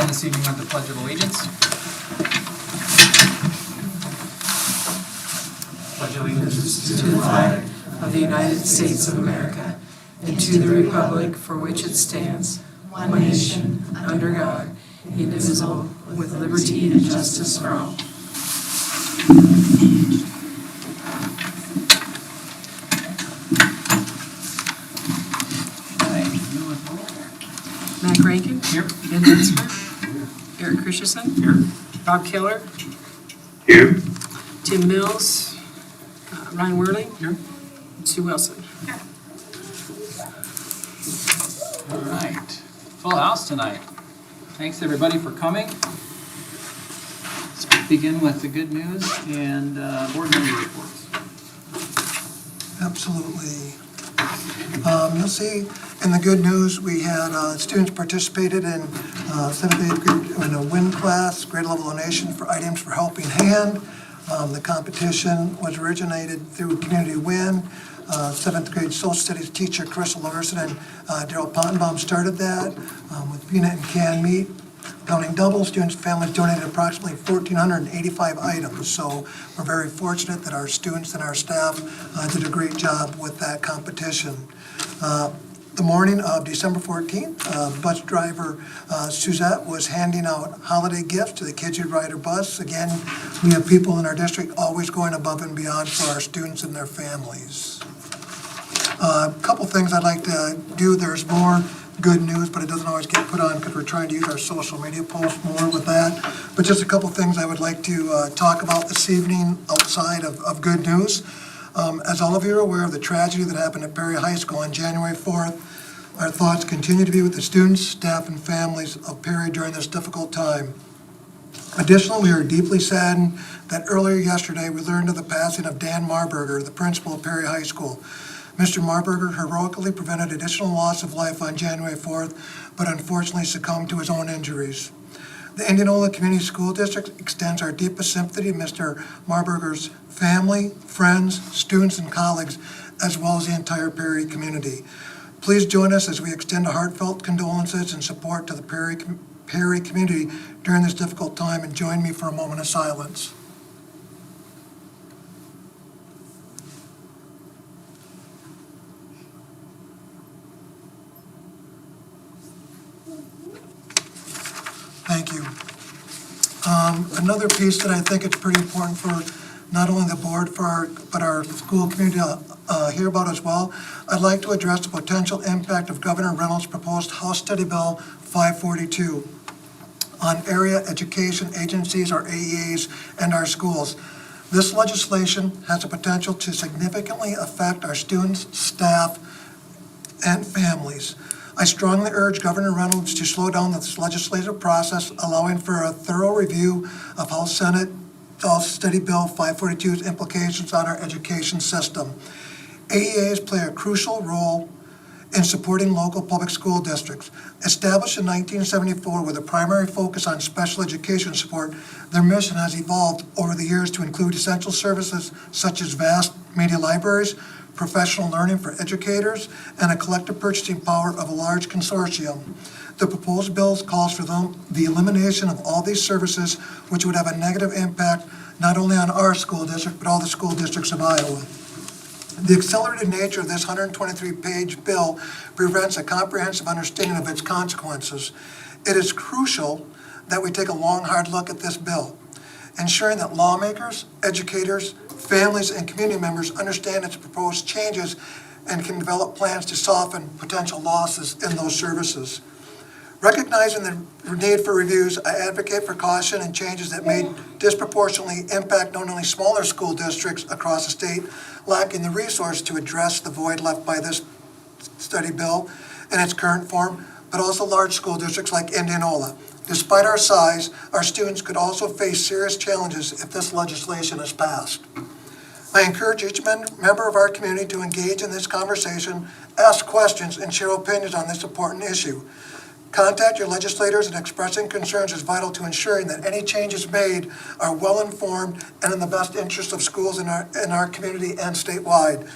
this evening with the Pledge of Allegiance. Pledge allegiance to the flag of the United States of America and to the republic for which it stands, one nation, under God, indivisible, with liberty and justice for all. Mac Rankin. Here. Ben Ditzler. Eric Christensen. Here. Bob Keller. Here. Tim Mills. Ryan Worley. Here. Sue Wilson. All right. Full house tonight. Thanks everybody for coming. Let's begin with the good news and board member reports. Absolutely. You'll see in the good news, we had students participated in 7th, 8th grade in a WIN class, grade level donation for items for Helping Hand. The competition was originated through Community WIN. 7th grade social studies teacher Carissa Laverson and Daryl Pottenbaum started that with peanut and canned meat. Counting double, students' families donated approximately 1,485 items. So we're very fortunate that our students and our staff did a great job with that competition. The morning of December 14th, bus driver Suzette was handing out holiday gifts to the kids who ride her bus. Again, we have people in our district always going above and beyond for our students and their families. A couple things I'd like to do. There's more good news, but it doesn't always get put on because we're trying to use our social media posts more with that. But just a couple things I would like to talk about this evening outside of good news. As all of you are aware of the tragedy that happened at Perry High School on January 4th, our thoughts continue to be with the students, staff, and families of Perry during this difficult time. Additionally, we are deeply saddened that earlier yesterday we learned of the passing of Dan Marburger, the principal of Perry High School. Mr. Marburger heroically prevented additional loss of life on January 4th, but unfortunately succumbed to his own injuries. The Indianola Community School District extends our deepest sympathy to Mr. Marburger's family, friends, students, and colleagues, as well as the entire Perry community. Please join us as we extend our heartfelt condolences and support to the Perry community during this difficult time, and join me for a moment of silence. Thank you. Another piece that I think it's pretty important for not only the board, but our school community to hear about as well. I'd like to address the potential impact of Governor Reynolds' proposed House Study Bill 542 on area education agencies, or AEAs, and our schools. This legislation has the potential to significantly affect our students, staff, and families. I strongly urge Governor Reynolds to slow down this legislative process, allowing for a thorough review of House Study Bill 542's implications on our education system. AEAs play a crucial role in supporting local public school districts. Established in 1974 with a primary focus on special education support, their mission has evolved over the years to include essential services such as vast media libraries, professional learning for educators, and a collective purchasing power of a large consortium. The proposed bill calls for the elimination of all these services, which would have a negative impact not only on our school district, but all the school districts of Iowa. The accelerated nature of this 123-page bill prevents a comprehensive understanding of its consequences. It is crucial that we take a long, hard look at this bill, ensuring that lawmakers, educators, families, and community members understand its proposed changes and can develop plans to soften potential losses in those services. Recognizing the need for reviews, I advocate for caution and changes that may disproportionately impact not only smaller school districts across the state lacking the resource to address the void left by this study bill in its current form, but also large school districts like Indianola. Despite our size, our students could also face serious challenges if this legislation is passed. I encourage each member of our community to engage in this conversation, ask questions, and share opinions on this important issue. Contact your legislators, and expressing concerns is vital to ensuring that any changes made are well informed and in the best interest of schools in our community and statewide.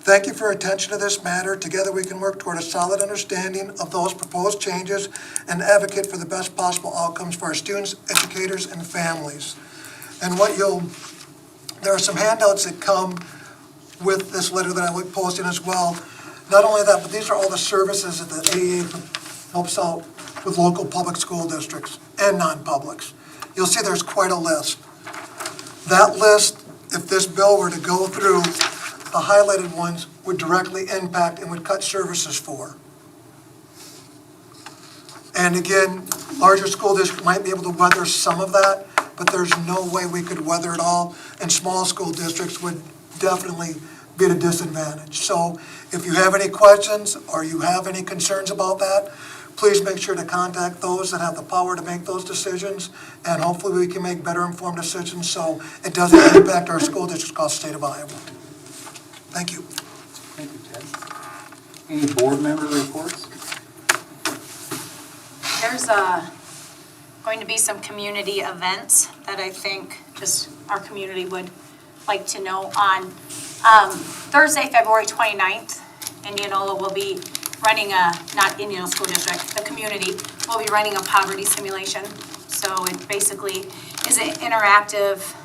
Thank you for your attention to this matter. Together we can work toward a solid understanding of those proposed changes and advocate for the best possible outcomes for our students, educators, and families. And there are some handouts that come with this letter that I will post in as well. Not only that, but these are all the services that the AEA helps out with local public school districts and non-publics. You'll see there's quite a list. That list, if this bill were to go through, the highlighted ones would directly impact and would cut services for. And again, larger school districts might be able to weather some of that, but there's no way we could weather it all, and small school districts would definitely be at a disadvantage. So if you have any questions or you have any concerns about that, please make sure to contact those that have the power to make those decisions, and hopefully we can make better informed decisions so it doesn't impact our school districts across the state of Iowa. Thank you. Thank you, Ted. Any board member reports? There's going to be some community events that I think just our community would like to know on. Thursday, February 29th, Indianola will be running not Indianola School District, the community will be running a poverty simulation. So it basically is an interactive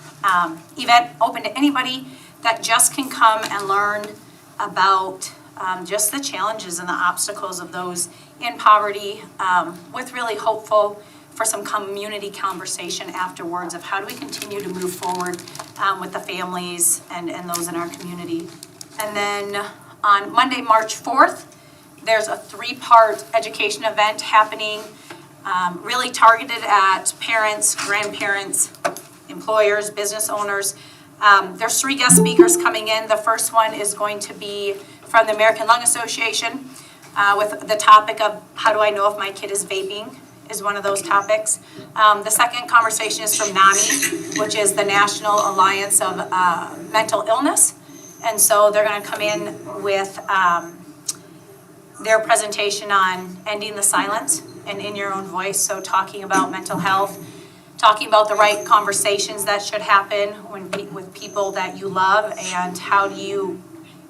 event open to anybody that just can come and learn about just the challenges and the obstacles of those in poverty, with really hopeful for some community conversation afterwards of how do we continue to move forward with the families and those in our community. And then on Monday, March 4th, there's a 3-part education event happening, really targeted at parents, grandparents, employers, business owners. There's 3 guest speakers coming in. The first one is going to be from the American Lung Association with the topic of how do I know if my kid is vaping is one of those topics. The second conversation is from NAMI, which is the National Alliance of Mental Illness. And so they're going to come in with their presentation on ending the silence and in your own voice. So talking about mental health, talking about the right conversations that should happen with people that you love, and how do you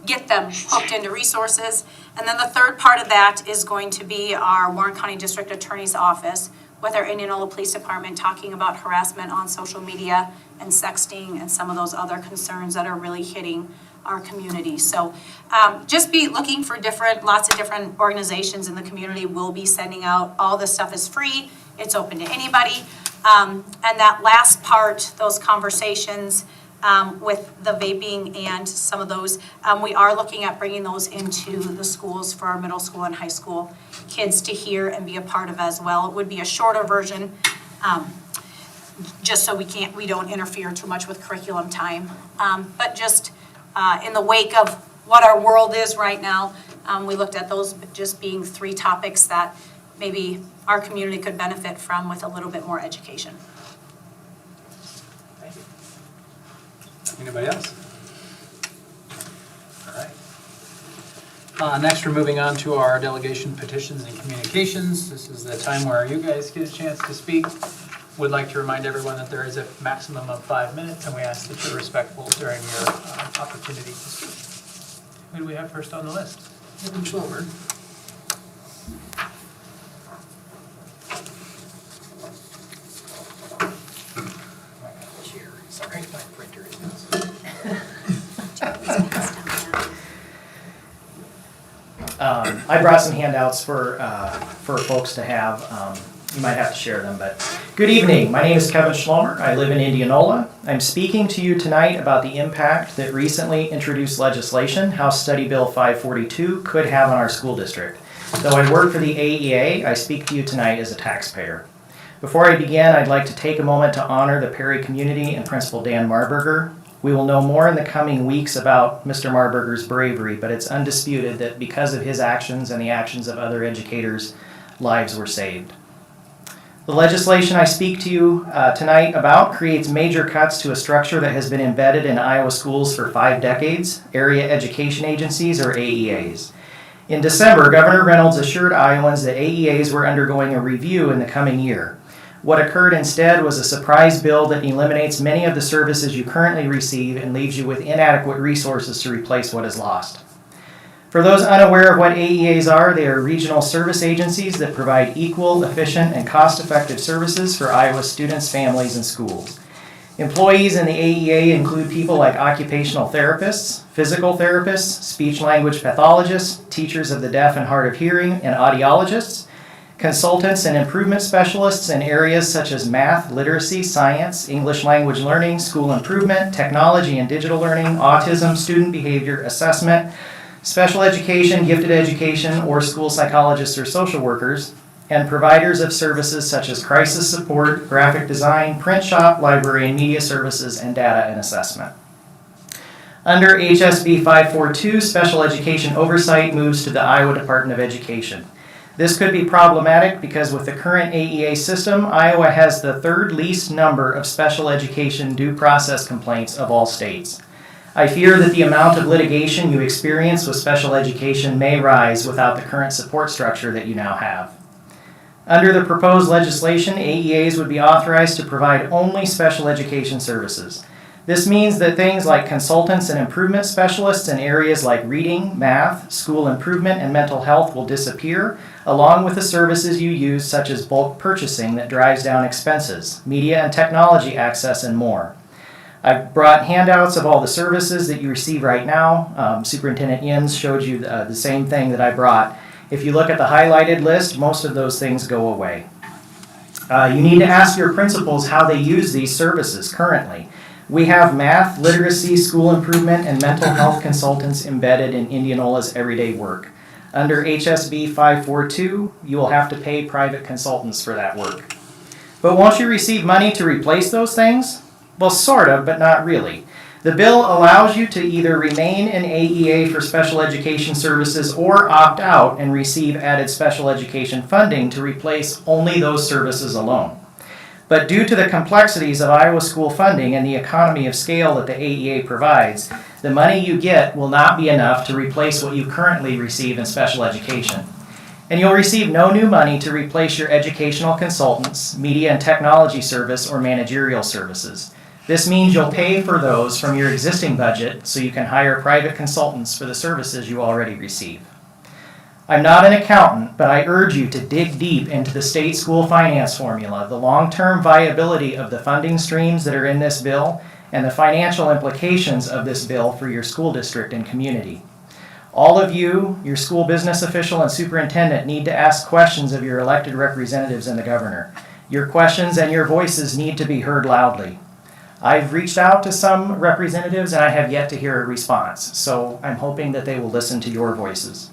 get them hooked into resources. And then the third part of that is going to be our Warren County District Attorney's Office with our Indianola Police Department talking about harassment on social media and sexting and some of those other concerns that are really hitting our community. So just be looking for lots of different organizations in the community. Will be sending out, all this stuff is free, it's open to anybody. And that last part, those conversations with the vaping and some of those, we are looking at bringing those into the schools for our middle school and high school kids to hear and be a part of as well. It would be a shorter version, just so we don't interfere too much with curriculum time. But just in the wake of what our world is right now, we looked at those just being 3 topics that maybe our community could benefit from with a little bit more education. Thank you. Anybody else? All right. Next, we're moving on to our delegation petitions and communications. This is the time where you guys get a chance to speak. Would like to remind everyone that there is a maximum of 5 minutes, and we ask that you're respectful during your opportunity to speak. Who do we have first on the list? Kevin Schlomer. Sorry, my printer is. I brought some handouts for folks to have. You might have to share them, but good evening. My name is Kevin Schlomer. I live in Indianola. I'm speaking to you tonight about the impact that recently introduced legislation, House Study Bill 542, could have on our school district. Though I work for the AEA, I speak to you tonight as a taxpayer. Before I begin, I'd like to take a moment to honor the Perry community and Principal Dan Marburger. We will know more in the coming weeks about Mr. Marburger's bravery, but it's undisputed that because of his actions and the actions of other educators, lives were saved. The legislation I speak to you tonight about creates major cuts to a structure that has been embedded in Iowa schools for 5 decades, Area Education Agencies, or AEAs. In December, Governor Reynolds assured Iowans that AEAs were undergoing a review in the coming year. What occurred instead was a surprise bill that eliminates many of the services you currently receive and leaves you with inadequate resources to replace what is lost. For those unaware of what AEAs are, they are regional service agencies that provide equal, efficient, and cost-effective services for Iowa students, families, and schools. Employees in the AEA include people like occupational therapists, physical therapists, speech-language pathologists, teachers of the deaf and hard of hearing, and audiologists, consultants and improvement specialists in areas such as math, literacy, science, English language learning, school improvement, technology and digital learning, autism, student behavior assessment, special education, gifted education, or school psychologists or social workers, and providers of services such as crisis support, graphic design, print shop, library and media services, and data and assessment. Under HSB 542, special education oversight moves to the Iowa Department of Education. This could be problematic because with the current AEA system, Iowa has the third least number of special education due process complaints of all states. I fear that the amount of litigation you experience with special education may rise without the current support structure that you now have. Under the proposed legislation, AEAs would be authorized to provide only special education services. This means that things like consultants and improvement specialists in areas like reading, math, school improvement, and mental health will disappear, along with the services you use such as bulk purchasing that drives down expenses, media and technology access, and more. I've brought handouts of all the services that you receive right now. Superintendent Yens showed you the same thing that I brought. If you look at the highlighted list, most of those things go away. You need to ask your principals how they use these services currently. We have math, literacy, school improvement, and mental health consultants embedded in Indianola's everyday work. Under HSB 542, you will have to pay private consultants for that work. But won't you receive money to replace those things? Well, sort of, but not really. The bill allows you to either remain in AEA for special education services or opt out and receive added special education funding to replace only those services alone. But due to the complexities of Iowa school funding and the economy of scale that the AEA provides, the money you get will not be enough to replace what you currently receive in special education. And you'll receive no new money to replace your educational consultants, media and technology service, or managerial services. This means you'll pay for those from your existing budget so you can hire private consultants for the services you already receive. I'm not an accountant, but I urge you to dig deep into the state school finance formula, the long-term viability of the funding streams that are in this bill, and the financial implications of this bill for your school district and community. All of you, your school business official and superintendent, need to ask questions of your elected representatives and the governor. Your questions and your voices need to be heard loudly. I've reached out to some representatives and I have yet to hear a response, so I'm hoping that they will listen to your voices.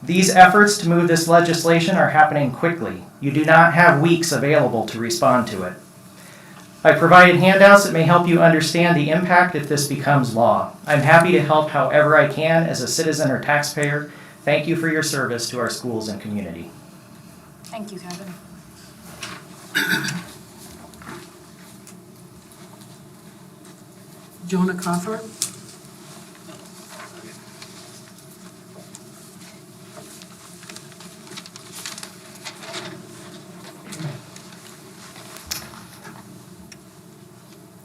These efforts to move this legislation are happening quickly. You do not have weeks available to respond to it. I provided handouts that may help you understand the impact if this becomes law. I'm happy to help however I can as a citizen or taxpayer. Thank you for your service to our schools and community. Thank you, Kevin. Jonah Cawthorn?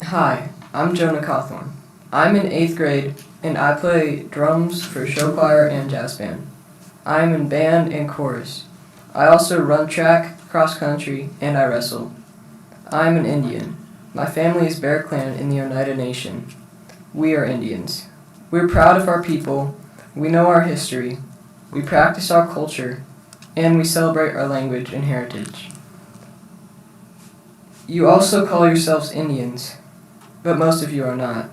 Hi, I'm Jonah Cawthorn. I'm in 8th grade and I play drums for show choir and jazz band. I am in band and chorus. I also run track, cross country, and I wrestle. I am an Indian. My family is Bear Clan in the Oneida Nation. We are Indians. We're proud of our people, we know our history, we practice our culture, and we celebrate our language and heritage. You also call yourselves Indians, but most of you are not.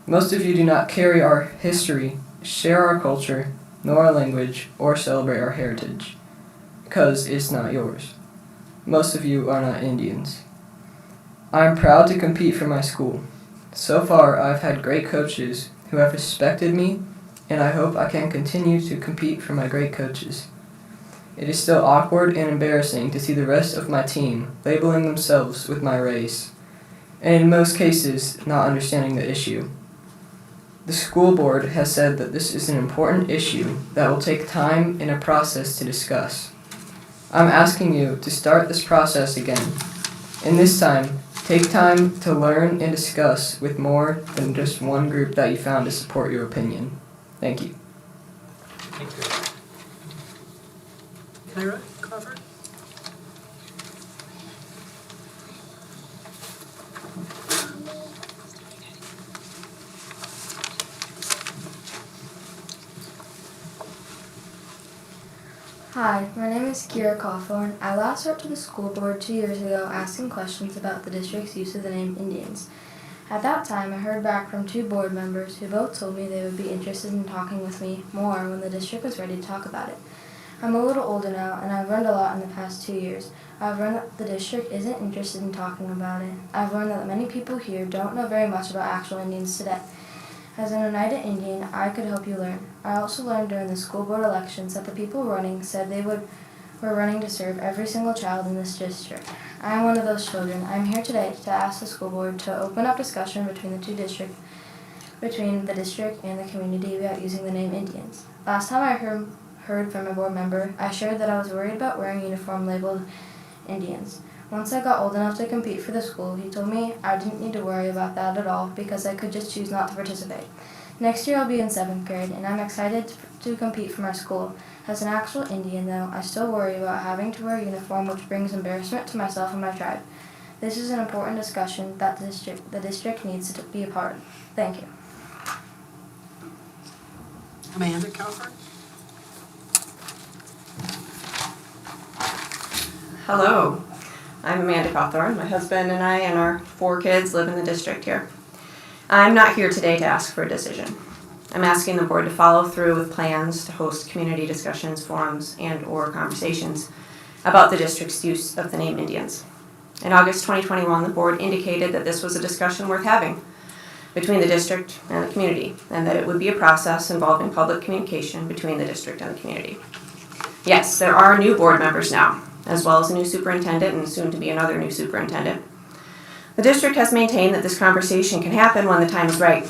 Most of you do not carry our history, share our culture, know our language, or celebrate our heritage, because it's not yours. Most of you are not Indians. I am proud to compete for my school. So far, I've had great coaches who have respected me, and I hope I can continue to compete for my great coaches. It is still awkward and embarrassing to see the rest of my team labeling themselves with my race, and in most cases, not understanding the issue. The school board has said that this is an important issue that will take time and a process to discuss. I'm asking you to start this process again, and this time, take time to learn and discuss with more than just one group that you found to support your opinion. Thank you. Thank you. Kyra Crawford? Hi, my name is Kira Cawthorn. I last wrote to the school board 2 years ago asking questions about the district's use of the name Indians. At that time, I heard back from 2 board members who both told me they would be interested in talking with me more when the district was ready to talk about it. I'm a little older now, and I've learned a lot in the past 2 years. I've learned that the district isn't interested in talking about it. I've learned that many people here don't know very much about actual Indians today. As an Oneida Indian, I could help you learn. I also learned during the school board elections that the people running said they were running to serve every single child in this district. I am one of those children. I am here today to ask the school board to open up discussion between the district and the community about using the name Indians. Last time I heard from a board member, I shared that I was worried about wearing a uniform labeled Indians. Once I got old enough to compete for the school, he told me I didn't need to worry about that at all because I could just choose not to participate. Next year I'll be in 7th grade, and I'm excited to compete for my school. As an actual Indian, though, I still worry about having to wear a uniform, which brings embarrassment to myself and my tribe. This is an important discussion that the district needs to be a part of. Thank you. Amanda Crawford? Hello, I'm Amanda Cawthorn. My husband and I and our 4 kids live in the district here. I'm not here today to ask for a decision. I'm asking the board to follow through with plans to host community discussions, forums, and/or conversations about the district's use of the name Indians. In August 2021, the board indicated that this was a discussion worth having between the district and the community, and that it would be a process involving public communication between the district and the community. Yes, there are new board members now, as well as a new superintendent and soon to be another new superintendent. The district has maintained that this conversation can happen when the time is right.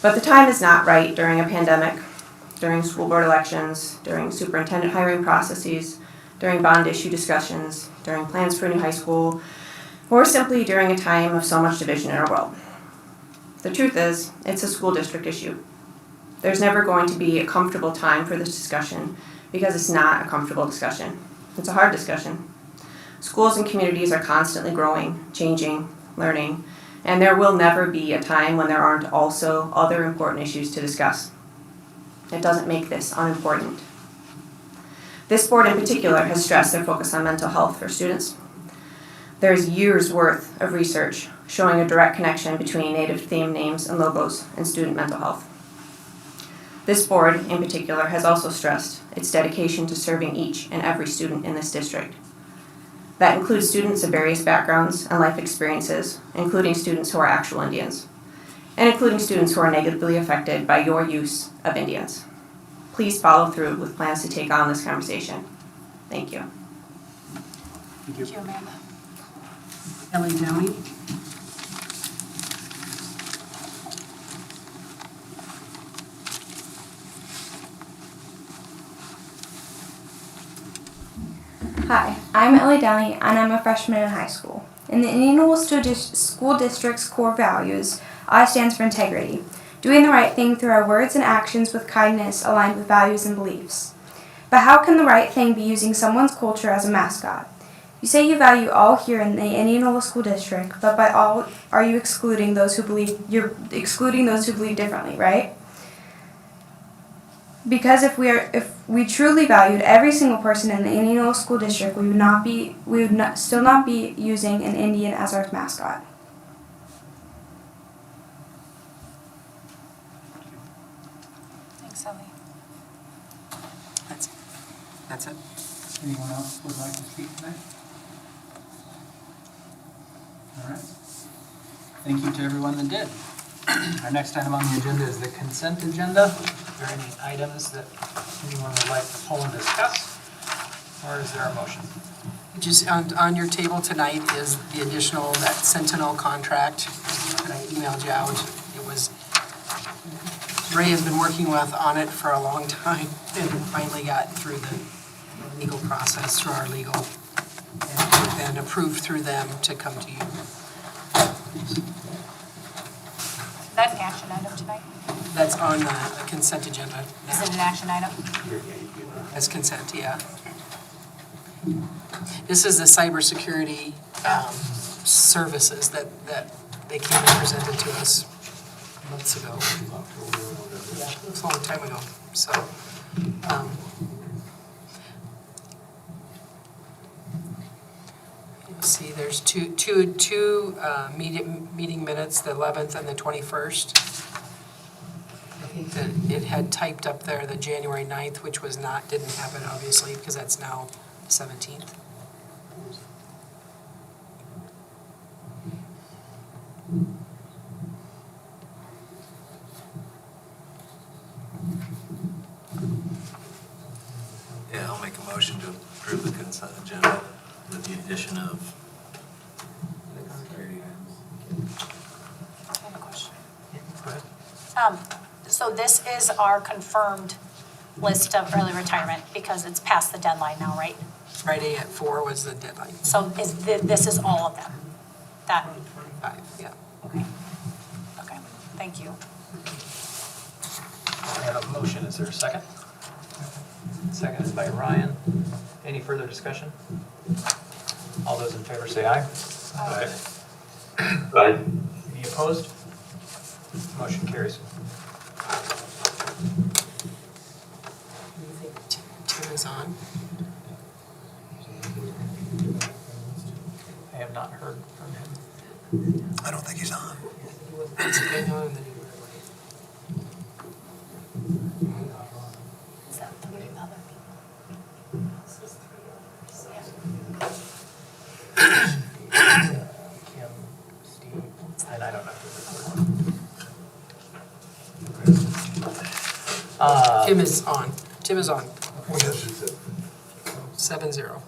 But the time is not right during a pandemic, during school board elections, during superintendent hiring processes, during bond issue discussions, during plans for a new high school, or simply during a time of so much division in our world. The truth is, it's a school district issue. There's never going to be a comfortable time for this discussion because it's not a comfortable discussion. It's a hard discussion. Schools and communities are constantly growing, changing, learning, and there will never be a time when there aren't also other important issues to discuss. It doesn't make this unimportant. This board in particular has stressed their focus on mental health for students. There's years' worth of research showing a direct connection between Native theme names and logos and student mental health. This board in particular has also stressed its dedication to serving each and every student in this district. That includes students of various backgrounds and life experiences, including students who are actual Indians, and including students who are negatively affected by your use of Indians. Please follow through with plans to take on this conversation. Thank you. Thank you. Thank you, Amanda. Ellie Downey? Hi, I'm Ellie Downey, and I'm a freshman in high school. In the Indianola School District's core values, I stands for integrity, doing the right thing through our words and actions with kindness aligned with values and beliefs. But how can the right thing be using someone's culture as a mascot? You say you value all here in the Indianola School District, but by all are you excluding those who believe differently, right? Because if we truly valued every single person in the Indianola School District, we would still not be using an Indian as our mascot. Thanks, Ellie. That's it. Anyone else would like to speak tonight? All right. Thank you to everyone that did. Our next item on the agenda is the consent agenda. Are there any items that anyone would like to pull and discuss? Or is there a motion? Just on your table tonight is the additional, that Sentinel contract that I emailed you out. It was, Ray has been working on it for a long time and finally got through the legal process through our legal and then approved through them to come to you. Is that an action item tonight? That's on the consent agenda Is now. it an action item? As consent, yeah. This is the cybersecurity services that they came and presented to us months ago. It was a long time ago, so. You'll see there's two meeting minutes, the 11th and the 21st. I think that it had typed up there the January 9th, which didn't happen obviously, because that's now the 17th. Yeah, I'll make a motion to approve the consent agenda with the addition of. I have a question. Go ahead. So this is our confirmed list of early retirement because it's past the deadline now, right? Friday at 4 was the deadline. So this is all of them? That, 5, yeah. okay. Okay, thank you. We have a motion, is there a second? Second is by Ryan. Any further discussion? All those in favor say aye. Aye. Any opposed? Motion carries. Do you think Tim is on? I have not heard from him. I don't think he's on. Is he going on? Is that the other Kim, Steve, and I don't know who. Tim is on. Tim is on. Yes. 7-0.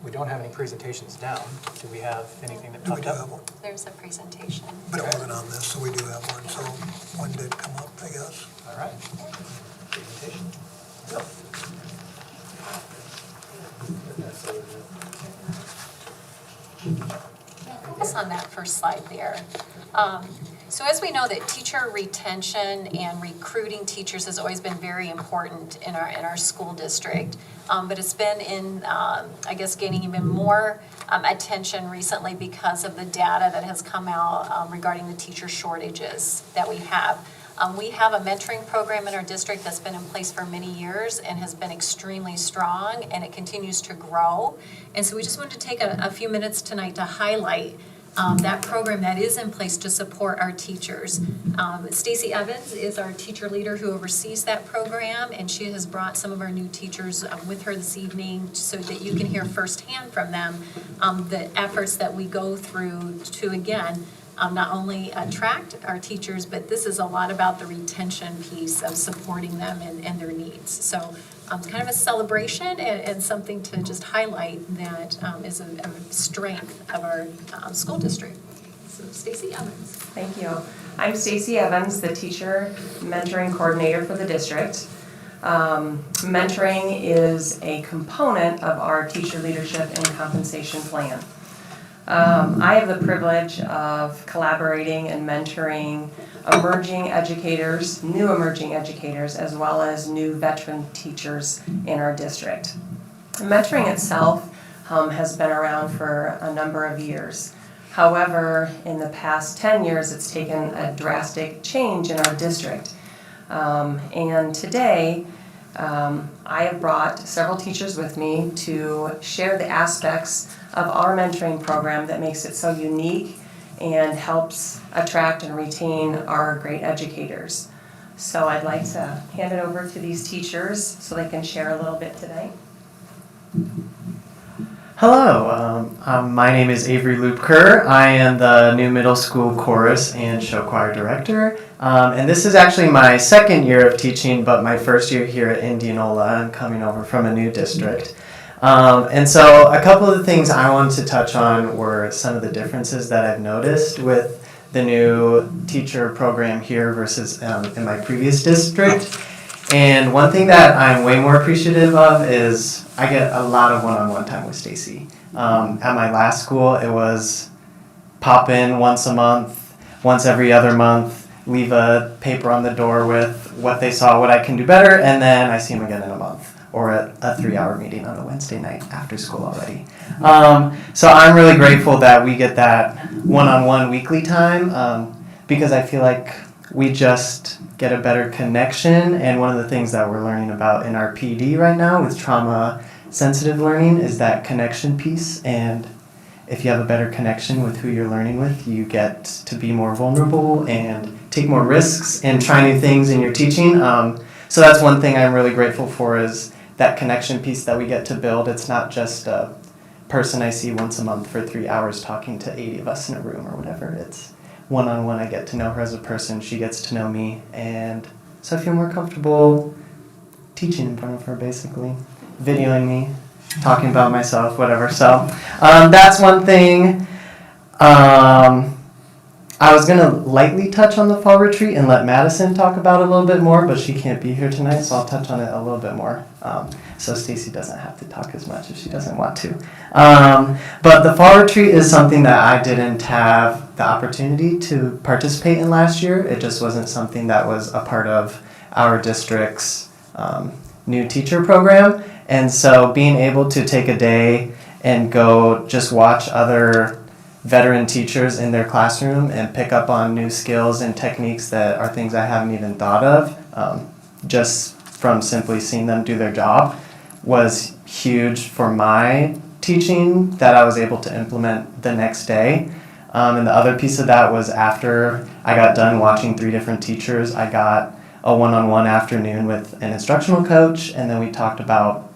We don't have any presentations down. Do we have anything that We popped do have up? one, There's a presentation. but it wasn't on this, so we do have one, so one did come up, I guess. All right. Presentation. Yep. Focus on that first slide there. So as we know that teacher retention and recruiting teachers has always been very important in our school district. But it's been I guess, gaining even more attention recently because of the data that has come out regarding the teacher shortages that we have. We have a mentoring program in our district that's been in place for many years and has been extremely strong, and it continues to grow. And so we just wanted to take a few minutes tonight to highlight that program that is in place to support our teachers. Stacy Evans is our teacher leader who oversees that program, and she has brought some of our new teachers with her this evening so that you can hear firsthand from them the efforts that we go through to, again, not only attract our teachers, but this is a lot about the retention piece of supporting them and their needs. So kind of a celebration and something to just highlight that is a strength of our school district. So Stacy Evans. Thank you. I'm Stacy Evans, the teacher mentoring coordinator for the district. Mentoring is a component of our teacher leadership and compensation plan. I have the privilege of collaborating and mentoring emerging educators, new emerging educators, as well as new veteran teachers in our district. Mentoring itself has been around for a number of years. However, in the past 10 years, it's taken a drastic change in our district. And today, I have brought several teachers with me to share the aspects of our mentoring program that makes it so unique and helps attract and retain our great educators. So I'd like to hand it over to these teachers so they can share a little bit today. Hello, my name is Avery Loopker. I am the new middle school chorus and show choir director. And this is actually my second year of teaching, but my first year here at Indianola. I'm coming over from a new district. And so a couple of the things I wanted to touch on were some of the differences that I've noticed with the new teacher program here versus in my previous district. And one thing that I'm way more appreciative of is I get a lot of one-on-one time with Stacy. At my last school, it was pop in once a month, once every other month, leave a paper on the door with what they saw, what I can do better, and then I see them again in a month, or a 3-hour meeting on a Wednesday night after school already. So I'm really grateful that we get that one-on-one weekly time, because I feel like we just get a better connection. And one of the things that we're learning about in our PD right now with trauma-sensitive learning is that connection piece. And if you have a better connection with who you're learning with, you get to be more vulnerable and take more risks and try new things in your teaching. So that's one thing I'm really grateful for, is that connection piece that we get to build. It's not just a person I see once a month for 3 hours talking to 80 of us in a room or whatever. It's one-on-one. I get to know her as a person. She gets to know me. And so I feel more comfortable teaching in front of her, basically. Videoing me, talking about myself, whatever. So that's one thing. I was going to lightly touch on the fall retreat and let Madison talk about it a little bit more, but she can't be here tonight, so I'll touch on it a little bit more. So Stacy doesn't have to talk as much if she doesn't want to. But the fall retreat is something that I didn't have the opportunity to participate in last year. It just wasn't something that was a part of our district's new teacher program. And so being able to take a day and go just watch other veteran teachers in their classroom and pick up on new skills and techniques that are things I haven't even thought of, just from simply seeing them do their job, was huge for my teaching that I was able to implement the next day. And the other piece of that was after I got done watching 3 different teachers, I got a one-on-one afternoon with an instructional coach, and then we talked about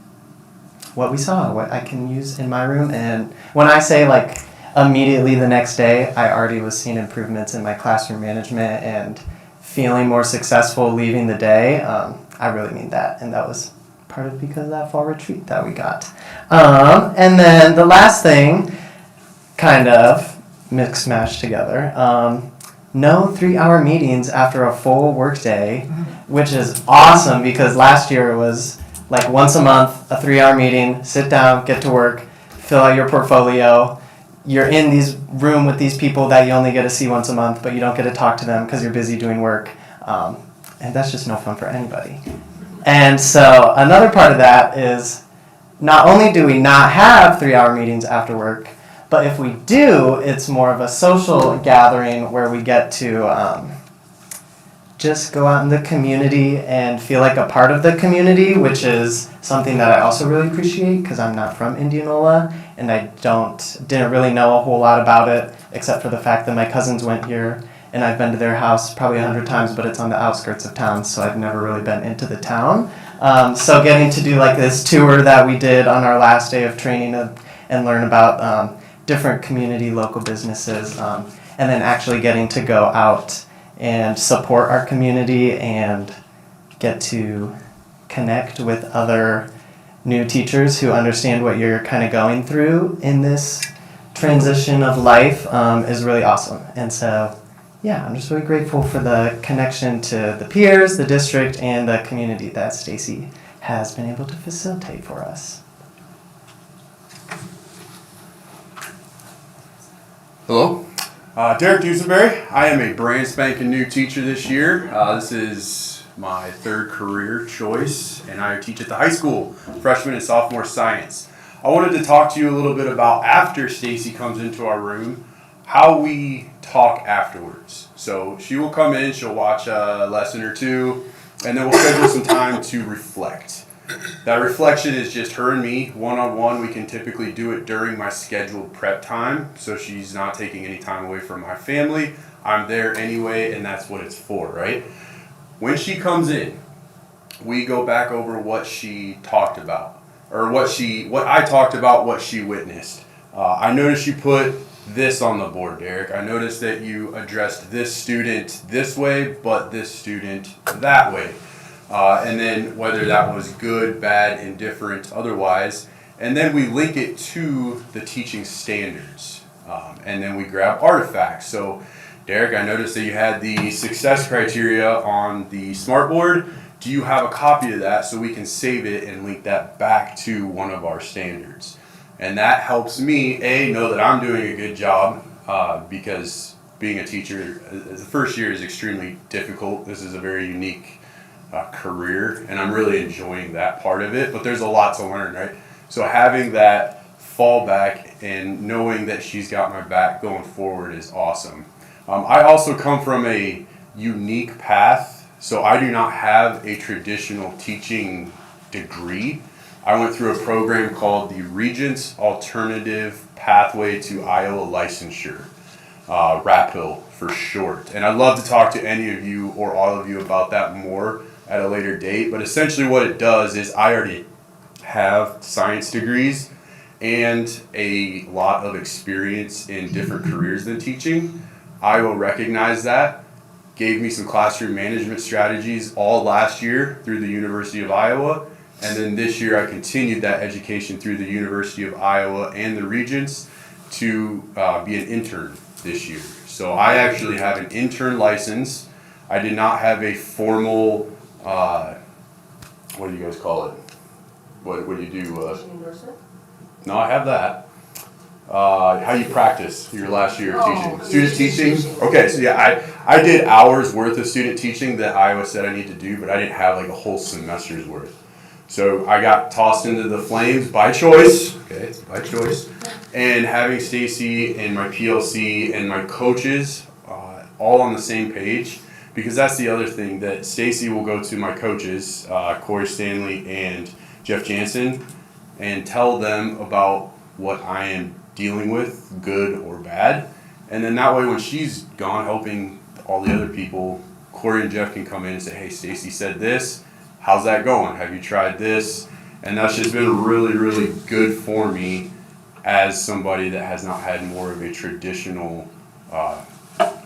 what we saw, what I can use in my room. And when I say like immediately the next day, I already was seeing improvements in my classroom management and feeling more successful leaving the day. I really mean that, and that was part of because of that fall retreat that we got. And then the last thing, kind of mix mash together, no 3-hour meetings after a full work day, which is awesome because last year it was like once a month, a 3-hour meeting, sit down, get to work, fill out your portfolio. You're in these room with these people that you only get to see once a month, but you don't get to talk to them because you're busy doing work. And that's just no fun for anybody. And so another part of that is not only do we not have 3-hour meetings after work, but if we do, it's more of a social gathering where we get to just go out in the community and feel like a part of the community, which is something that I also really appreciate because I'm not from Indianola and I didn't really know a whole lot about it except for the fact that my cousins went here and I've been to their house probably 100 times, but it's on the outskirts of town, so I've never really been into the town. So getting to do like this tour that we did on our last day of training and learn about different community local businesses, and then actually getting to go out and support our community and get to connect with other new teachers who understand what you're kind of going through in this transition of life is really awesome. And so, yeah, I'm just really grateful for the connection to the peers, the district, and the community that Stacy has been able to facilitate for us. Hello, Derek Dusenberry. I am a brand spanking new teacher this year. This is my 3rd career choice, and I teach at the high school, freshman and sophomore science. I wanted to talk to you a little bit about after Stacy comes into our room, how we talk afterwards. So she will come in, she'll watch a lesson or two, and then we'll schedule some time to reflect. That reflection is just her and me, one-on-one. We can typically do it during my scheduled prep time, so she's not taking any time away from my family. I'm there anyway, and that's what it's for, right? When she comes in, we go back over what she talked about, or what I talked about, what she witnessed. I noticed you put this on the board, Derek. I noticed that you addressed this student this way, but this student that way. And then whether that was good, bad, indifferent, otherwise. And then we link it to the teaching standards. And then we grab artifacts. So, Derek, I noticed that you had the success criteria on the smartboard. Do you have a copy of that so we can save it and link that back to one of our standards? And that helps me, A, know that I'm doing a good job, because being a teacher, the first year is extremely difficult. This is a very unique career, and I'm really enjoying that part of it, but there's a lot to learn, right? So having that fallback and knowing that she's got my back going forward is awesome. I also come from a unique path, so I do not have a traditional teaching degree. I went through a program called the Regents Alternative Pathway to Iowa Licensure, RAPIL for short. And I'd love to talk to any of you or all of you about that more at a later date, but essentially what it does is I already have science degrees and a lot of experience in different careers than teaching. Iowa recognized that, gave me some classroom management strategies all last year through the University of Iowa, and then this year I continued that education through the University of Iowa and the Regents to be an intern this year. So I actually have an intern license. I did not have a formal, what do you guys call it? What do you do? No, I have that. How you practice your last year of teaching. Student teaching? Okay, so yeah, I did hours worth of student teaching that Iowa said I need to do, but I didn't have like a whole semester's worth. So I got tossed into the flames by choice, okay, it's by choice, and having Stacy and my PLC and my coaches all on the same page, because that's the other thing, that Stacy will go to my coaches, Corey Stanley and Jeff Jansen, and tell them about what I am dealing with, good or bad. And then that way when she's gone helping all the other people, Corey and Jeff can come in and say, hey, Stacy said this, how's that going? Have you tried this? And that's just been really, really good for me as somebody that has not had more of a traditional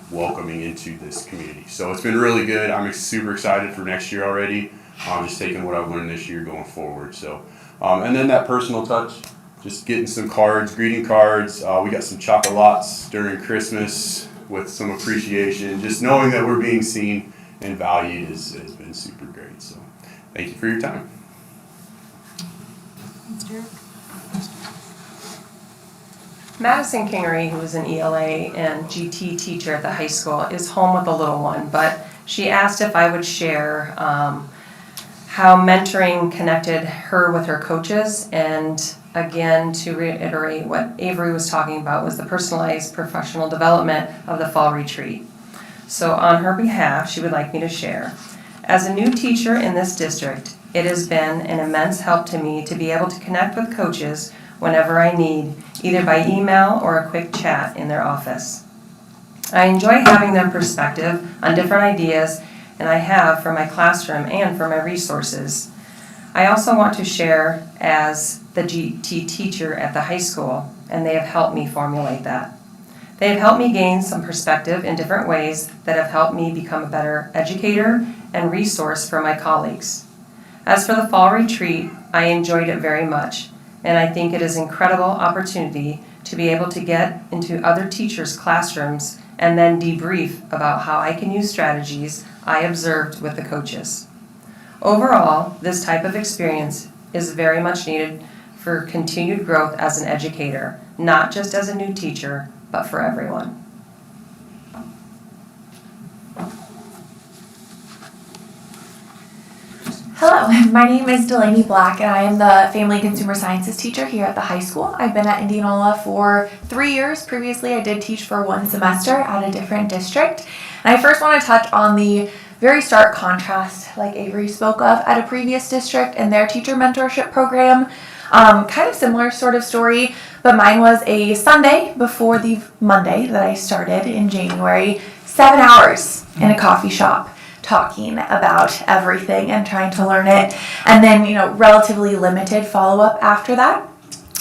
welcoming into this community. So it's been really good. I'm super excited for next year already. I'm just taking what I've learned this year going forward. So, and then that personal touch, just getting some cards, greeting cards. We got some chocolates during Christmas with some appreciation. Just knowing that we're being seen and valued has been super great. So thank you for your time. Madison Kingery, who is an ELA and GT teacher at the high school, is home with a little one, but she asked if I would share how mentoring connected her with her coaches, and again, to reiterate what Avery was talking about, was the personalized professional development of the fall retreat. So on her behalf, she would like me to share. As a new teacher in this district, it has been an immense help to me to be able to connect with coaches whenever I need, either by email or a quick chat in their office. I enjoy having their perspective on different ideas, and I have for my classroom and for my resources. I also want to share as the GT teacher at the high school, and they have helped me formulate that. They have helped me gain some perspective in different ways that have helped me become a better educator and resource for my colleagues. As for the fall retreat, I enjoyed it very much, and I think it is an incredible opportunity to be able to get into other teachers' classrooms and then debrief about how I can use strategies I observed with the coaches. Overall, this type of experience is very much needed for continued growth as an educator, not just as a new teacher, but for everyone. Hello, my name is Delaney Black, and I am the Family Consumer Sciences teacher here at the high school. I've been at Indianola for 3 years. Previously, I did teach for 1 semester at a different district. And I first want to touch on the very stark contrast, like Avery spoke of, at a previous district and their teacher mentorship program. Kind of similar sort of story, but mine was a Sunday before the Monday that I started in January, 7 hours in a coffee shop, talking about everything and trying to learn it, and then, relatively limited follow-up after that.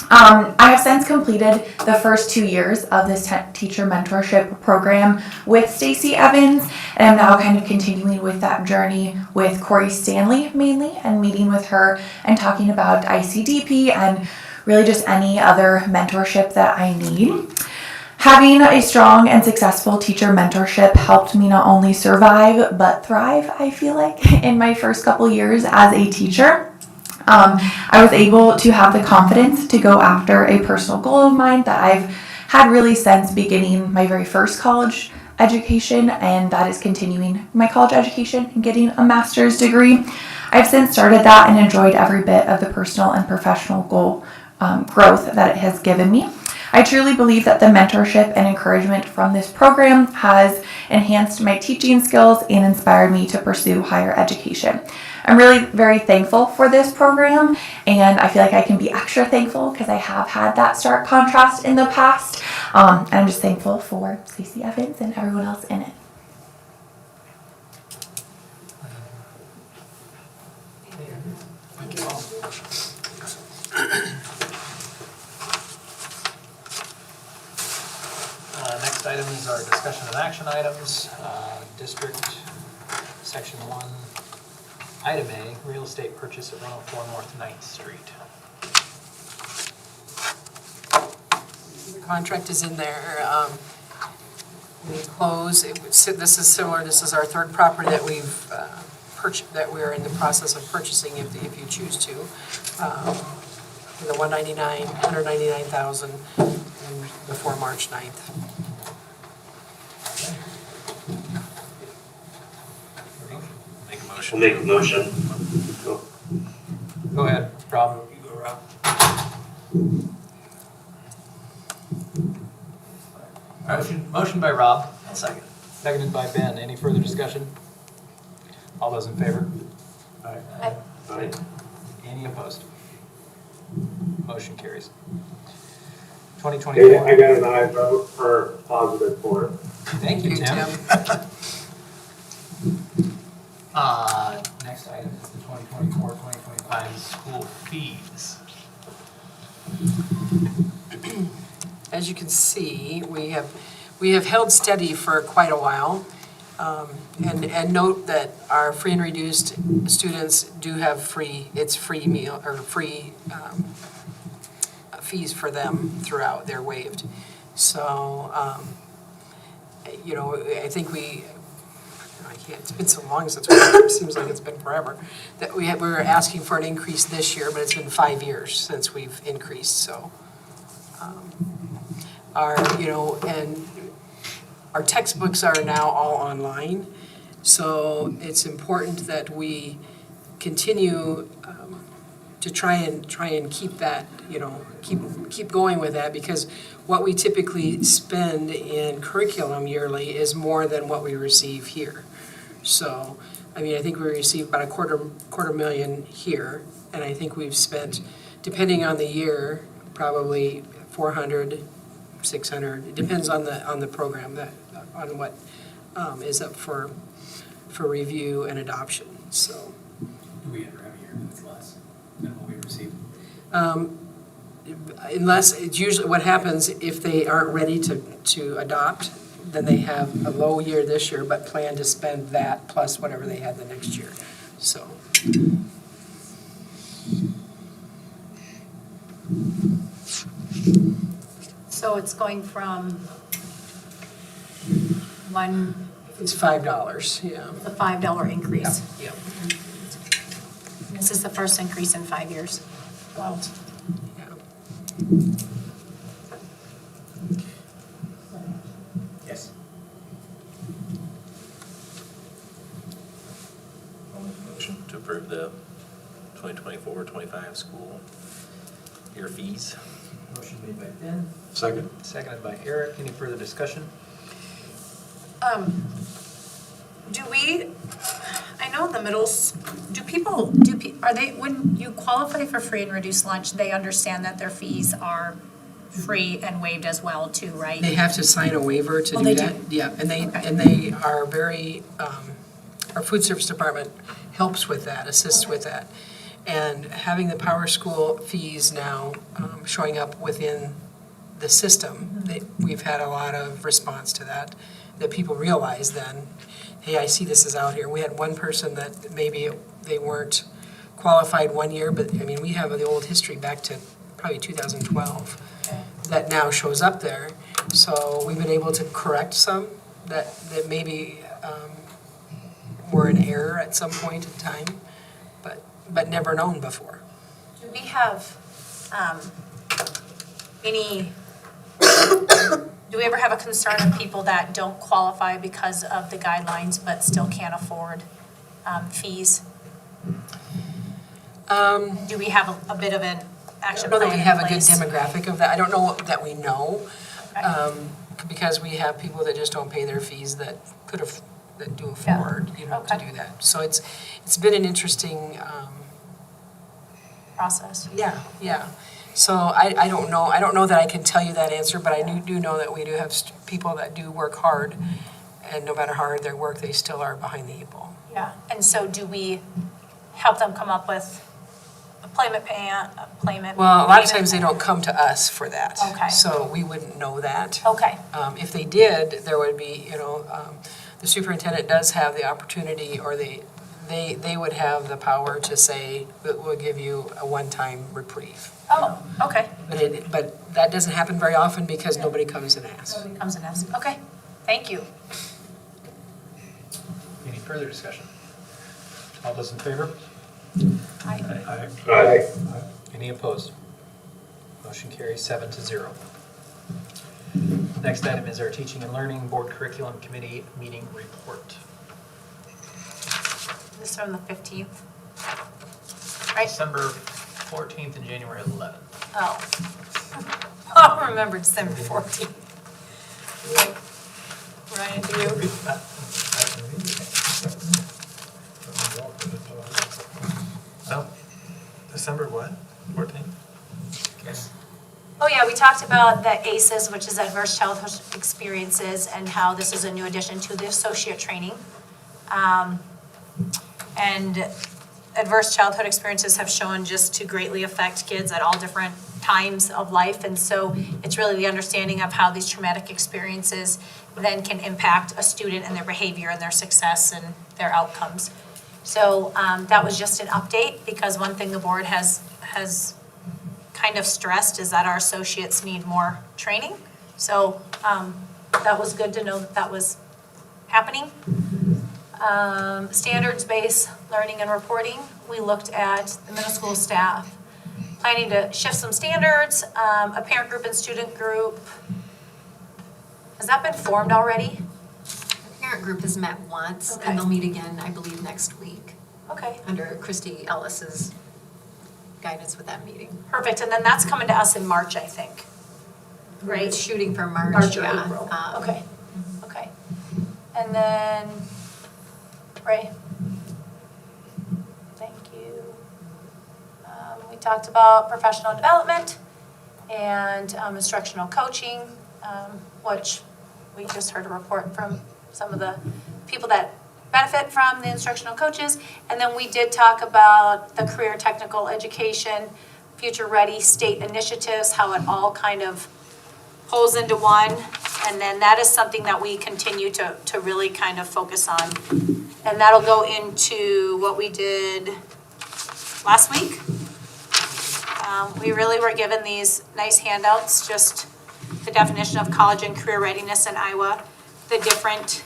I have since completed the first 2 years of this teacher mentorship program with Stacy Evans, and I'm now kind of continuing with that journey with Corey Stanley mainly, and meeting with her and talking about ICDP and really just any other mentorship that I need. Having a strong and successful teacher mentorship helped me not only survive, but thrive, I feel like, in my first couple years as a teacher. I was able to have the confidence to go after a personal goal of mine that I've had really since beginning my very first college education, and that is continuing my college education and getting a master's degree. I've since started that and enjoyed every bit of the personal and professional goal growth that it has given me. I truly believe that the mentorship and encouragement from this program has enhanced my teaching skills and inspired me to pursue higher education. I'm really very thankful for this program, and I feel like I can be extra thankful because I have had that stark contrast in the past. And I'm just thankful for Stacey Evans and everyone else in it. Thank you all. Next item is our discussion of action items. District Section 1, Item A, real estate purchase at 104 North 9th Street. The contract is in there. We close, this is similar, this is our third property that we've purchased, that we're in the process of purchasing if you choose to. The $199,000 before March 9th. Make a motion. I'll make a motion. Go ahead, Rob. You go, Rob. Motion by Rob. Second. Seconded by Ben. Any further discussion? All those in favor? Aye. Aye. Any opposed? Motion carries. Okay, 2024. I got an aye vote for positive for. Thank you, Thank you, Tim. Next item is the 2024-2025 school fees. As you can see, we have held steady for quite a while. And note that our free and reduced students do have free meal or free fees for them throughout. They're waived. So, I think it's been so long since it seems like it's been forever, that we were asking for an increase this year, but it's been 5 years since we've increased, so. And our textbooks are now all online, so it's important that we continue to try and keep that, keep going with that, because what we typically spend in curriculum yearly is more than what we receive here. So, I think we receive about a quarter million here, and I think we've spent, depending on the year, probably 400, 600. It depends on the program, on what is up for review and adoption. So, Do we ever have a year that's less than what we receive? unless it's usually what happens if they aren't ready to adopt, then they have a low year this year, but plan to spend that plus whatever they had the next year. So. So it's going from one, It's $5, yeah. the $5 increase. Yeah. This is the first increase in 5 years. Wow. Yes. Motion to approve the 2024-25 school year fees. Motion made by Ben, Second. seconded by Eric. Any further discussion? I know the middles, are they, when you qualify for free and reduced lunch, they understand that their fees are free and waived as well too, right? They have to sign a waiver to Oh, do they that. do? Yeah, and Okay. they are very, our food service department helps with that, assists with that. And having the Power School fees now showing up within the system, we've had a lot of response to that people realize then, hey, I see this is out here. We had one person that maybe they weren't qualified 1 year, but we have the old history back to probably 2012 that now shows up there. So we've been able to correct some that maybe were in error at some point in time, but never known before. Do we have do Do we ever have a concern of people that don't qualify because of the guidelines but still can't afford fees? Do we have a bit of an I action don't know plan that we in have a good place? demographic of that. I don't know that we know. Okay. Because we have people that just don't pay their fees that that do afford, to do that. So it's been an interesting, Process. yeah. So I don't know that I can tell you that answer, but I do know that we do have people that do work hard, and no matter how hard they work, they still are behind the eight ball. Yeah, and so do we help them come up with a payment? Well, a lot of times they don't come to us for that. Okay. So we wouldn't know that. Okay, If they did, there would be, the superintendent does have the opportunity, or they would have the power to say that we'll give you a one-time reprieve. oh, okay. But that doesn't happen very often because nobody comes and asks. Nobody comes and asks, okay, thank you. Any further discussion? All those in favor? Aye. Aye. Any opposed? Motion carries 7-0. Next item is our Teaching and Learning Board Curriculum Committee meeting report. This is from the 15th. Right? December 14th and January 11th. Oh. I remember December 14th. Ryan, do you? Oh, December what? 14th? Oh, yeah, we talked about the ACEs, which is Adverse Childhood Experiences, and how this is a new addition to the associate training. And adverse childhood experiences have shown just to greatly affect kids at all different times of life. And so it's really the understanding of how these traumatic experiences then can impact a student and their behavior and their success and their outcomes. So that was just an update, because one thing the board has kind of stressed is that our associates need more training. So that was good to know that that was happening. Standards-based learning and reporting, we looked at the middle school staff, planning to shift some standards, a parent group and student group. Has that been formed already? The parent group has met once, Okay. and they'll meet again, I believe, next week, Okay, under Christy Ellis's guidance with that meeting. perfect, and then that's coming to us in March, I think. Right? It's shooting for March, March or yeah. April, okay, okay. And then, Ray? Thank you. We talked about professional development and instructional coaching, which we just heard a report from some of the people that benefit from the instructional coaches. And then we did talk about the career technical education, future ready state initiatives, how it all kind of pulls into one. And then that is something that we continue to really kind of focus on. And that'll go into what we did last week. We really were given these nice handouts, just the definition of college and career readiness in Iowa, the different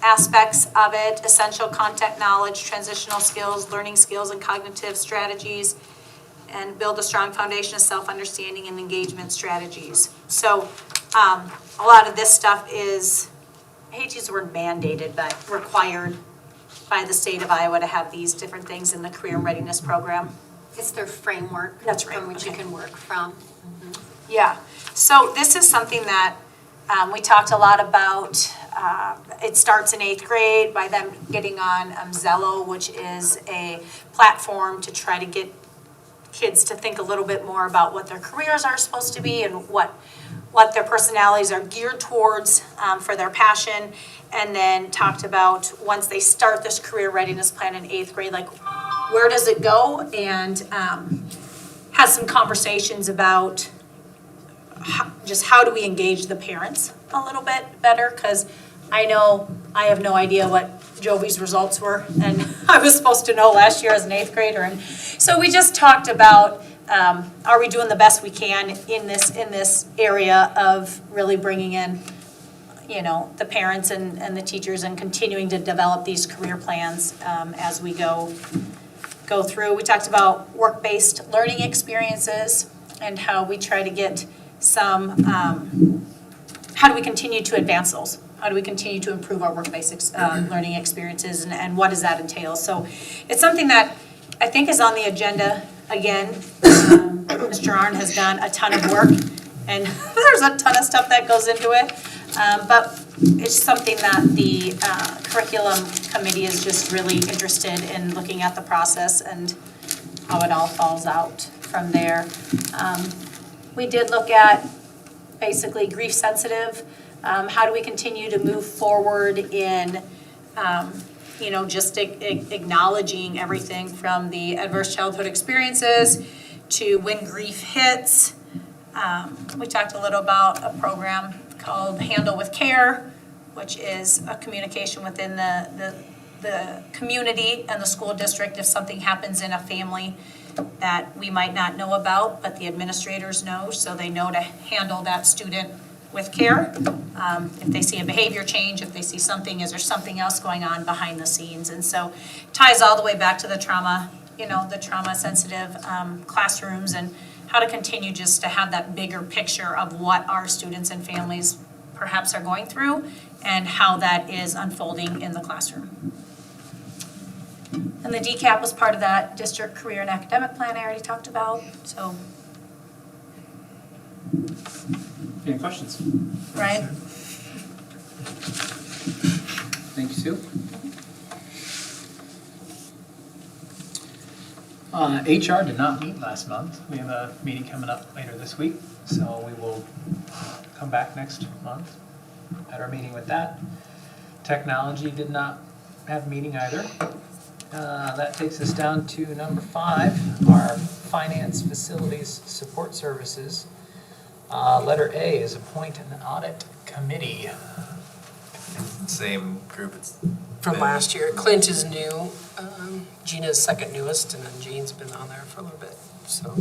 aspects of it, essential content knowledge, transitional skills, learning skills, and cognitive strategies, and build a strong foundation of self-understanding and engagement strategies. So a lot of this stuff is, I hate to use the word mandated, but required by the state of Iowa to have these different things in the career readiness program. It's their framework. That's right, From which you okay. can work from. Yeah, so this is something that we talked a lot about. It starts in 8th grade by them getting on Zello, which is a platform to try to get kids to think a little bit more about what their careers are supposed to be and what their personalities are geared towards for their passion. And then talked about once they start this career readiness plan in 8th grade, like where does it go? And has some conversations about how do we engage the parents a little bit better? Because I know I have no idea what Jovi's results were, and I was supposed to know last year as an 8th grader. And so we just talked about, are we doing the best we can in this area of really bringing in, the parents and the teachers and continuing to develop these career plans as we go through. We talked about work-based learning experiences and how we try to get some how do we continue to advance those? How do we continue to improve our work-based learning experiences, and what does that entail? So it's something that I think is on the agenda again. Mr. Arnn has done a ton of work, and there's a ton of stuff that goes into it. But it's something that the curriculum committee is just really interested in looking at the process and how it all falls out from there. We did look at basically grief sensitive. How do we continue to move forward in, just acknowledging everything from the adverse childhood experiences to when grief hits. We talked a little about a program called Handle with Care, which is a communication within the community and the school district if something happens in a family that we might not know about, but the administrators know, so they know to handle that student with care. If they see a behavior change, if they see something, is there something else going on behind the scenes? And so it ties all the way back to the trauma, the trauma-sensitive classrooms and how to continue just to have that bigger picture of what our students and families perhaps are going through and how that is unfolding in the classroom. And the DCAP was part of that district career and academic plan I already talked about, so. Any questions? Ryan? Thank you, Sue. HR did not meet last month. We have a meeting coming up later this week, so we will come back next month at our meeting with that. Technology did not have a meeting either. That takes us down to number 5, our finance facilities support services. Letter A is appoint an audit committee. Same group. It's From last year. Clint is new. Gina's second newest, and then Jean's been on there for a little bit. So,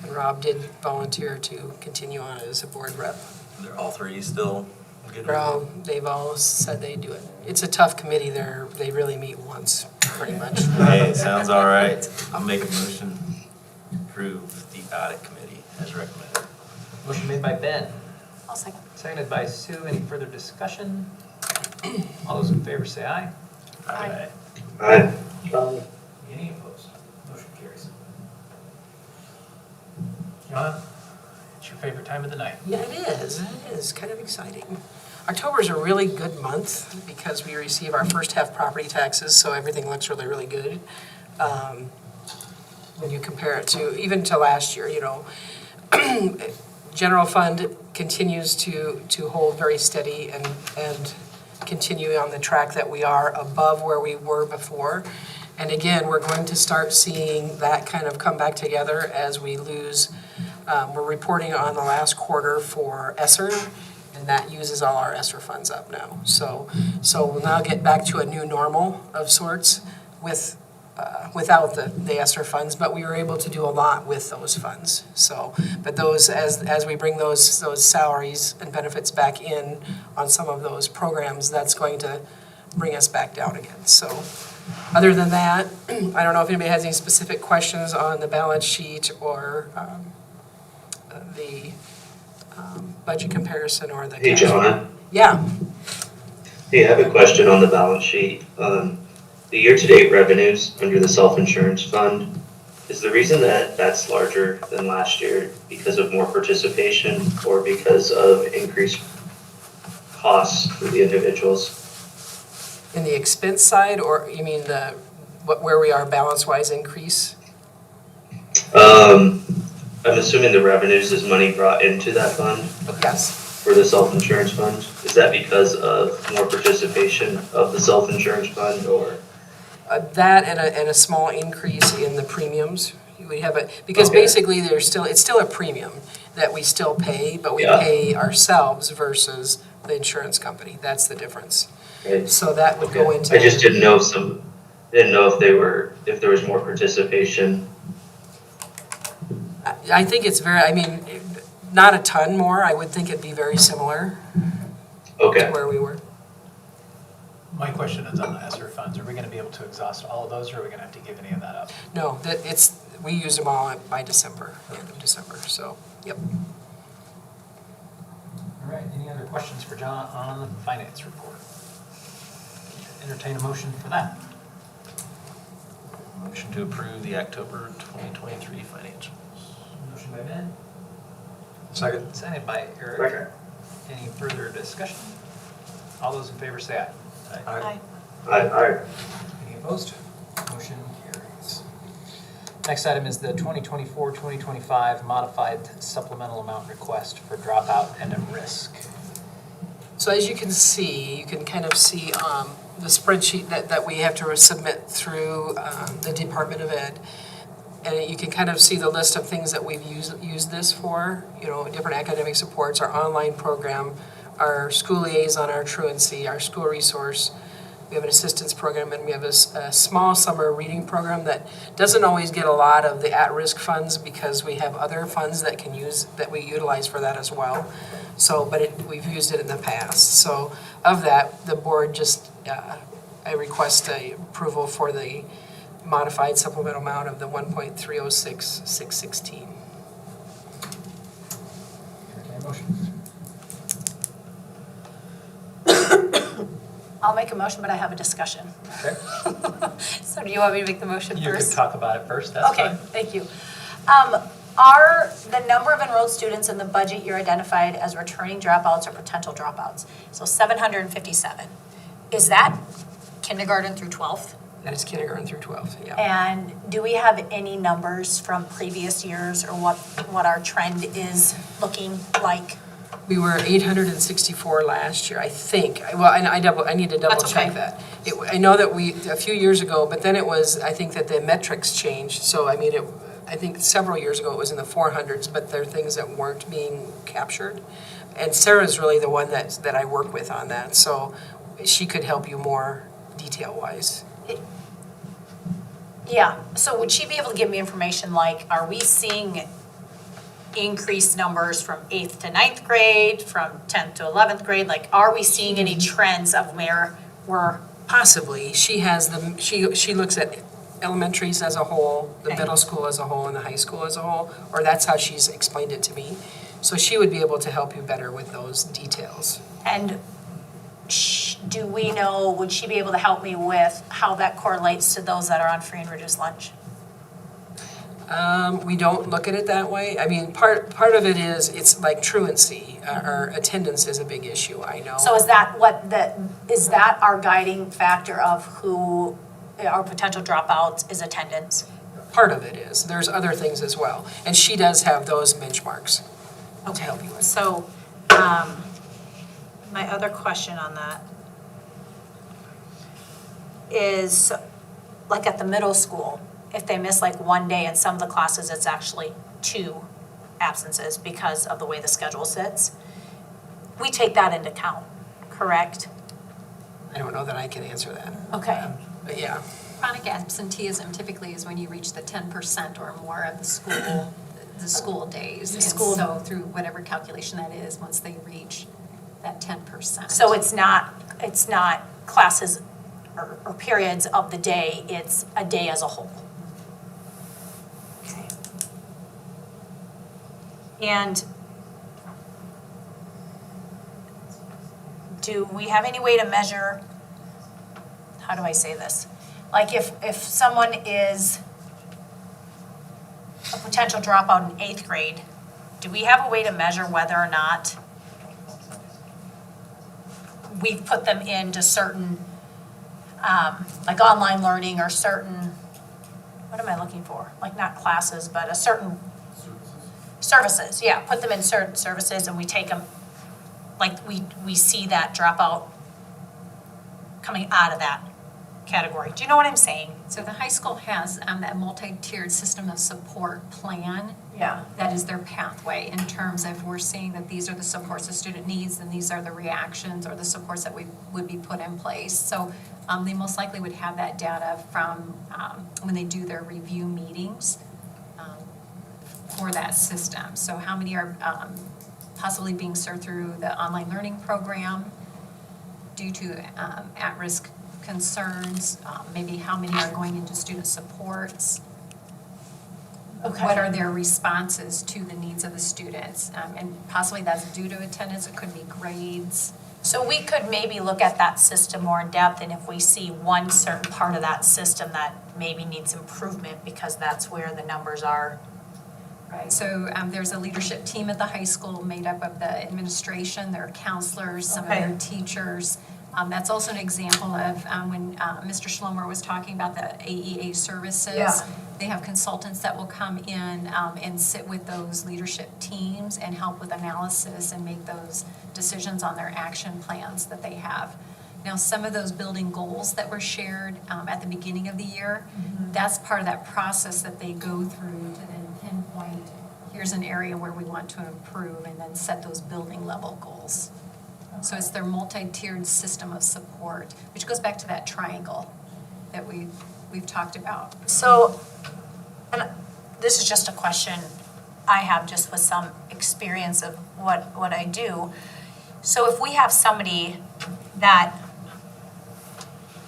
and Rob did volunteer to continue on as a board rep. They're all three still good. They've all said they do it. It's a tough committee. They really meet once, pretty much. Hey, sounds all right. I'll make a motion to approve the audit committee as recommended. Motion made by Ben. I'll second. Seconded by Sue. Any further discussion? All those in favor say aye. Aye. Aye. Any opposed? Motion carries. John, it's your favorite time of the night. Yeah, it is. It is kind of exciting. October is a really good month because we receive our first half property taxes, so everything looks really, really good. When you compare it to, even to last year, general fund continues to hold very steady and continue on the track that we are above where we were before. And again, we're going to start seeing that kind of come back together as we lose. We're reporting on the last quarter for ESSER, and that uses all our ESSER funds up now. So we'll now get back to a new normal of sorts without the ESSER funds, but we were able to do a lot with those funds. So, but those, as we bring those salaries and benefits back in on some of those programs, that's going to bring us back down again. So, other than that, I don't know if anybody has any specific questions on the balance sheet or the budget comparison or the. Hey, John. Yeah. Hey, I have a question on the balance sheet. The year-to-date revenues under the self-insurance fund, is the reason that that's larger than last year because of more participation or because of increased costs for the individuals? In the expense side, or you mean where we are balance-wise increase? I'm assuming the revenues is money brought into that fund? Yes. For the self-insurance fund? Is that because of more participation of the self-insurance fund or? That and a small increase in the premiums. We have because Okay. basically it's still a premium that we still pay, but we pay ourselves versus the insurance company. That's the difference. Okay. So that would go into. I just didn't know if there was more participation. I think it's not a ton more. I would think it'd be very similar to where we were. My question is on the ESSER funds. Are we going to be able to exhaust all of those, or are we going to have to give any of that up? No, we used them all by December, the end of December. So, yep. All right. Any Any other questions for John on the finance report? Entertain a motion for that. Motion to approve the October 2023 financials. Motion by Ben, Second. seconded by Eric. Second. Any further discussion? All those in favor say aye. Aye. Aye. Any opposed? Motion carries. Next item is the 2024-2025 modified supplemental amount request for dropout and at risk. So as you can see, you can kind of see the spreadsheet that we have to submit through the Department of Ed. And you can kind of see the list of things that we've used this for, you know, different academic supports, our online program, our school liaison, our truancy, our school resource. We have an assistance program, and we have a small summer reading program that doesn't always get a lot of the at-risk funds because we have other funds that we utilize for that as well. So, but we've used it in the past. So of that, the board just, I request approval for the modified supplemental amount of the 1.306616. Entertain a motion. I'll make a motion, but I have a discussion. Okay. So do you want me to make the motion You first? could talk about it first, that's Okay, fine. thank you. Are the number of enrolled students in the budget year identified as returning dropouts or potential dropouts? So 757. Is that kindergarten through 12th? That is kindergarten through 12th, yeah. And do we have any numbers from previous years or what our trend is looking like? We were 864 last year, I think. Well, and I need to double That's okay. check that. I know that a few years ago, but then I think that the metrics changed. So, I mean, I think several years ago it was in the 400s, but there are things that weren't being captured. And Sarah's really the one that I work with on that, so she could help you more detail-wise. Yeah, so would she be able to give me information like, are we seeing increased numbers from 8th to 9th grade, from 10th to 11th grade? Like, are we seeing any trends of where we're? Possibly. She has she looks at elementaries as a whole, the Okay. middle school as a whole, and the high school as a whole, or that's how she's explained it to me. So she would be able to help you better with those details. And do we know, would she be able to help me with how that correlates to those that are on free and reduced lunch? We don't look at it that way. I mean, part of it is, it's like truancy, or attendance is a big issue, I know. So is that is that our guiding factor of who our potential dropouts is attendance? Part of it is. There's other things as well. And she does have those benchmarks to help you with. So, my other question on that is, like at the middle school, if they miss like one day in some of the classes, it's actually 2 absences because of the way the schedule sits. We take that into account, correct? I don't know that I can answer that. Okay. But yeah. Chronic absenteeism typically is when you reach the 10% or more of the school days. The And school- so through whatever calculation that is, once they reach that 10%. So it's not classes or periods of the day, it's a day as a whole. Okay. And do we have any way to measure, how do I say this? Like if someone is a potential dropout in 8th grade, do we have a way to measure whether or not we've put them into certain, like online learning or certain, what am I looking for? Like not classes, but a certain services, yeah, put them in certain services and we take them, like we see that dropout coming out of that category. Do you know what I'm saying? So the high school has that multi-tiered system of support plan. Yeah. That is their pathway in terms of we're seeing that these are the supports the student needs and these are the reactions or the supports that would be put in place. So they most likely would have that data from when they do their review meetings for that system. So how many are possibly being served through the online learning program due to at-risk concerns, maybe how many are going into student supports. What are their responses to the needs of the students? And possibly that's due to attendance, it could be grades. So we could maybe look at that system more in depth, and if we see one certain part of that system that maybe needs improvement, because that's where the numbers are. Right. So there's a leadership team at the high school made up of the administration, there are counselors, some of their teachers. That's also an example of when Mr. Schlomer was talking about the AEA services. Yeah. They have consultants that will come in and sit with those leadership teams and help with analysis and make those decisions on their action plans that they have. Now, some of those building goals that were shared at the beginning of the year, that's part of that process that they go through to then pinpoint, here's an area where we want to improve, and then set those building level goals. So it's their multi-tiered system of support, which goes back to that triangle that we've talked about. So, and this is just a question I have just with some experience of what I do. So if we have somebody that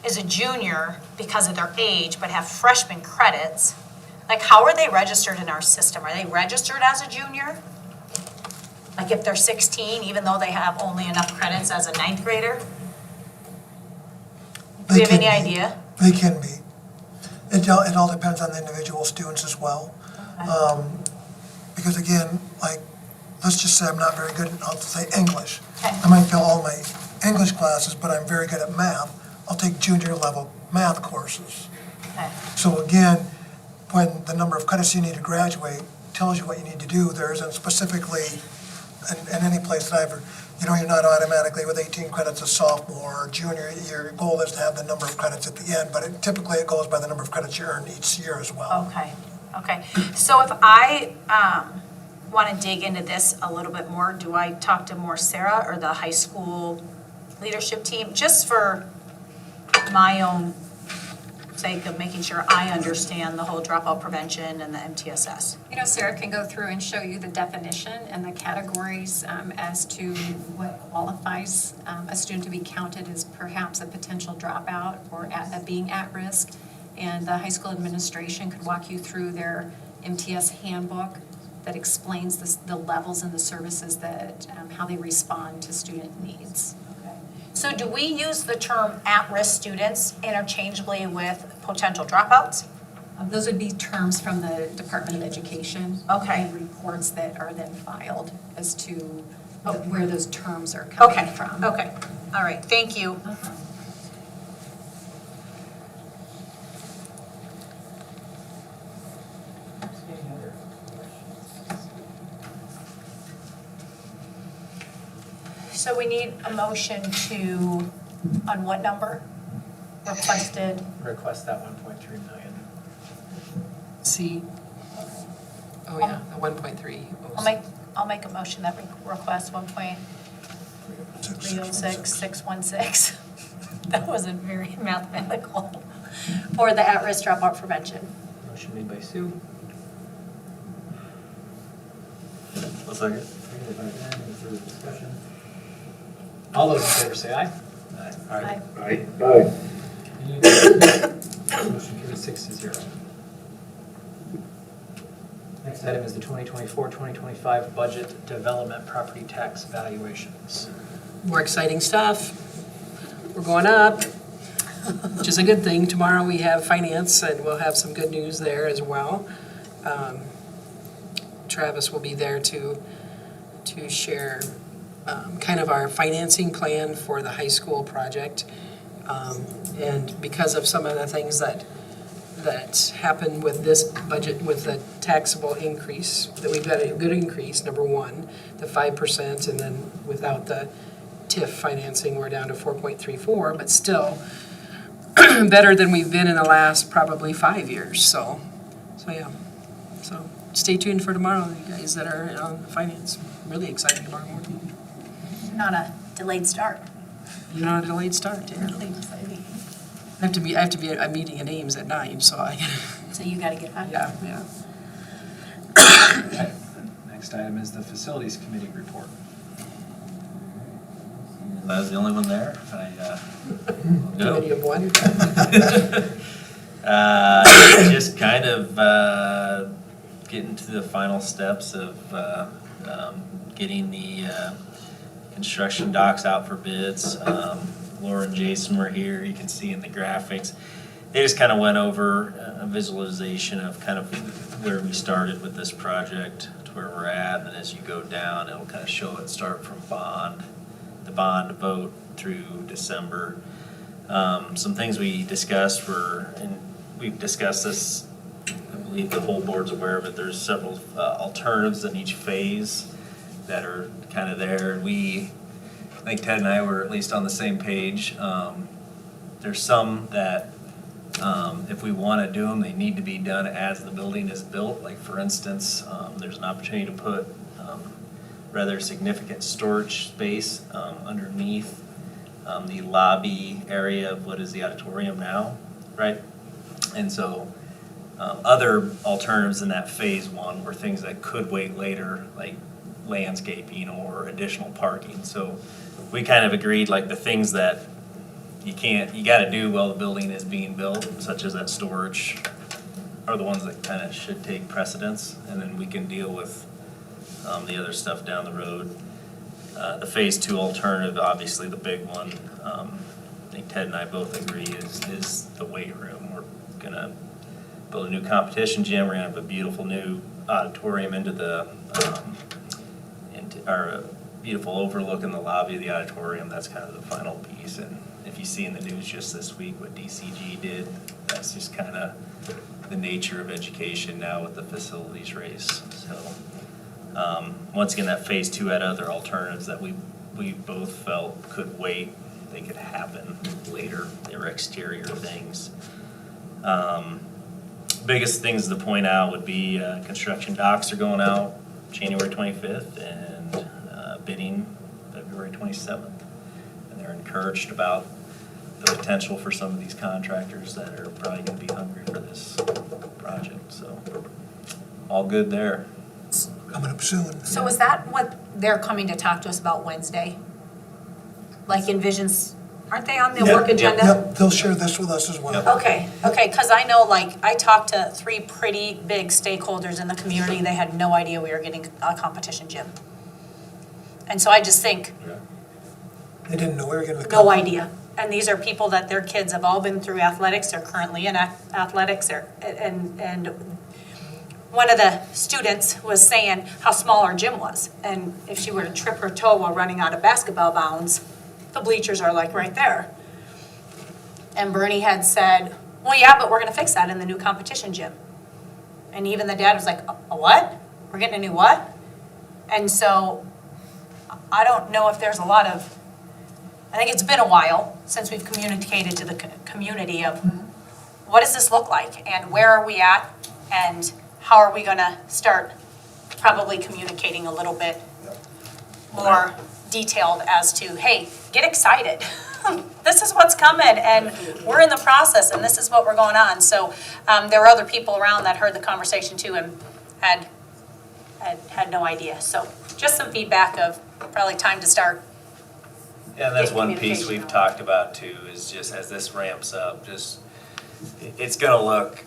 is a junior because of their age but have freshman credits, like how are they registered in our system? Are they registered as a junior? Like if they're 16, even though they have only enough credits as a ninth grader? Do you have any idea? They can be. It all depends on the individual students as well. Because again, like, let's just say I'm not very good at, I'll say English. I might fail all my English classes, but I'm very good at math. I'll take junior level math courses. So again, when the number of credits you need to graduate tells you what you need to do, there isn't specifically, in any place that I've ever, you're not automatically with 18 credits a sophomore or junior. Your goal is to have the number of credits at the end, but typically it goes by the number of credits you earn each year as well. Okay. So if I want to dig into this a little bit more, do I talk to more Sarah or the high school leadership team? Just for my own sake of making sure I understand the whole dropout prevention and the MTSS. Sarah can go through and show you the definition and the categories as to what qualifies a student to be counted as perhaps a potential dropout or being at risk. And the high school administration could walk you through their MTS handbook that explains the levels and the services that, how they respond to student needs. So do we use the term at-risk students interchangeably with potential dropouts? Those would be terms from the Department of Education. Okay. And reports that are then filed as to where those terms are coming from. Okay, all right, thank you. So we need a motion to, on what number? Requested? Request that 1.3 million. C. Oh, yeah, the 1.3. I'll make a motion that we request 1.306616. That wasn't very mathematical. For the at-risk dropout prevention. Motion made by Sue. A second. Seconded by Ben. Any further discussion? All those in favor say aye. Aye. Aye. Any opposed? Motion carries 6-0. Next item is the 2024-2025 budget development property tax valuations. More exciting stuff. We're going up, which is a good thing. Tomorrow we have finance, and we'll have some good news there as well. Travis will be there to share kind of our financing plan for the high school project. And because of some of the things that happened with this budget, with the taxable increase, that we've got a good increase, number one, the 5%, and then without the TIF financing, we're down to 4.34, but still better than we've been in the last probably 5 years. So yeah. So stay tuned for tomorrow, you guys that are on finance. Really excited tomorrow morning. Not a delayed start. You're not a delayed start, yeah. Really exciting. I have to be at a meeting in Ames at 9, so I gotta. So you gotta get back. Yeah. Okay. Next item is the facilities committee report. I was the only one there. Committee of one. Just kind of getting to the final steps of getting the construction docks out for bids. Laura and Jason were here. You can see in the graphics. They just kind of went over a visualization of kind of where we started with this project to where we're at. And as you go down, it'll kind of show it start from the bond vote through December. Some things we discussed were, and we've discussed this, I believe the whole board's aware of it, there's several alternatives in each phase that are kind of there. And I think Ted and I were at least on the same page. There's some that if we want to do them, they need to be done as the building is built. Like for instance, there's an opportunity to put rather significant storage space underneath the lobby area of what is the auditorium now, right? And so other alternatives in that phase one were things that could wait later, like landscaping or additional parking. So we kind of agreed like the things that you got to do while the building is being built, such as that storage, are the ones that kind of should take precedence, and then we can deal with the other stuff down the road. The phase two alternative, obviously the big one, I think Ted and I both agree is the weight room. We're gonna build a new competition gym. We're gonna have a beautiful new auditorium into our beautiful overlook in the lobby of the auditorium. That's kind of the final piece. And if you see in the news just this week what DCG did, that's just kind of the nature of education now with the facilities race. So once again, that phase two had other alternatives that we both felt could wait. They could happen later. They were exterior things. Biggest things to point out would be construction docks are going out January 25th and bidding February 27th. And they're encouraged about the potential for some of these contractors that are probably going to be hungry for this project. So all good there. Coming up soon. So is that what they're coming to talk to us about Wednesday? Like Envisions, aren't they on the work agenda? Yep, they'll share this with us as well. Okay, because I know, like, I talked to 3 pretty big stakeholders in the community. They had no idea we were getting a competition gym. And so I just think, They didn't know we were going to. no idea. And these are people that their kids have all been through athletics, they're currently in athletics, and one of the students was saying how small our gym was. And if she were to trip her toe while running out of basketball bounds, the bleachers are like right there. And Bernie had said, well, yeah, but we're gonna fix that in the new competition gym. And even the dad was like, a what? We're getting a new what? And so I don't know if there's a lot of, I think it's been a while since we've communicated to the community of what does this look like and where are we at and how are we gonna start probably communicating a little bit more detailed as to, hey, get excited. This is what's coming and we're in the process and this is what we're going on. So there were other people around that heard the conversation too and had no idea. So just some feedback of probably time to start. Yeah, that's Get one piece communication we've out. talked about too, is just as this ramps up, just, it's gonna look,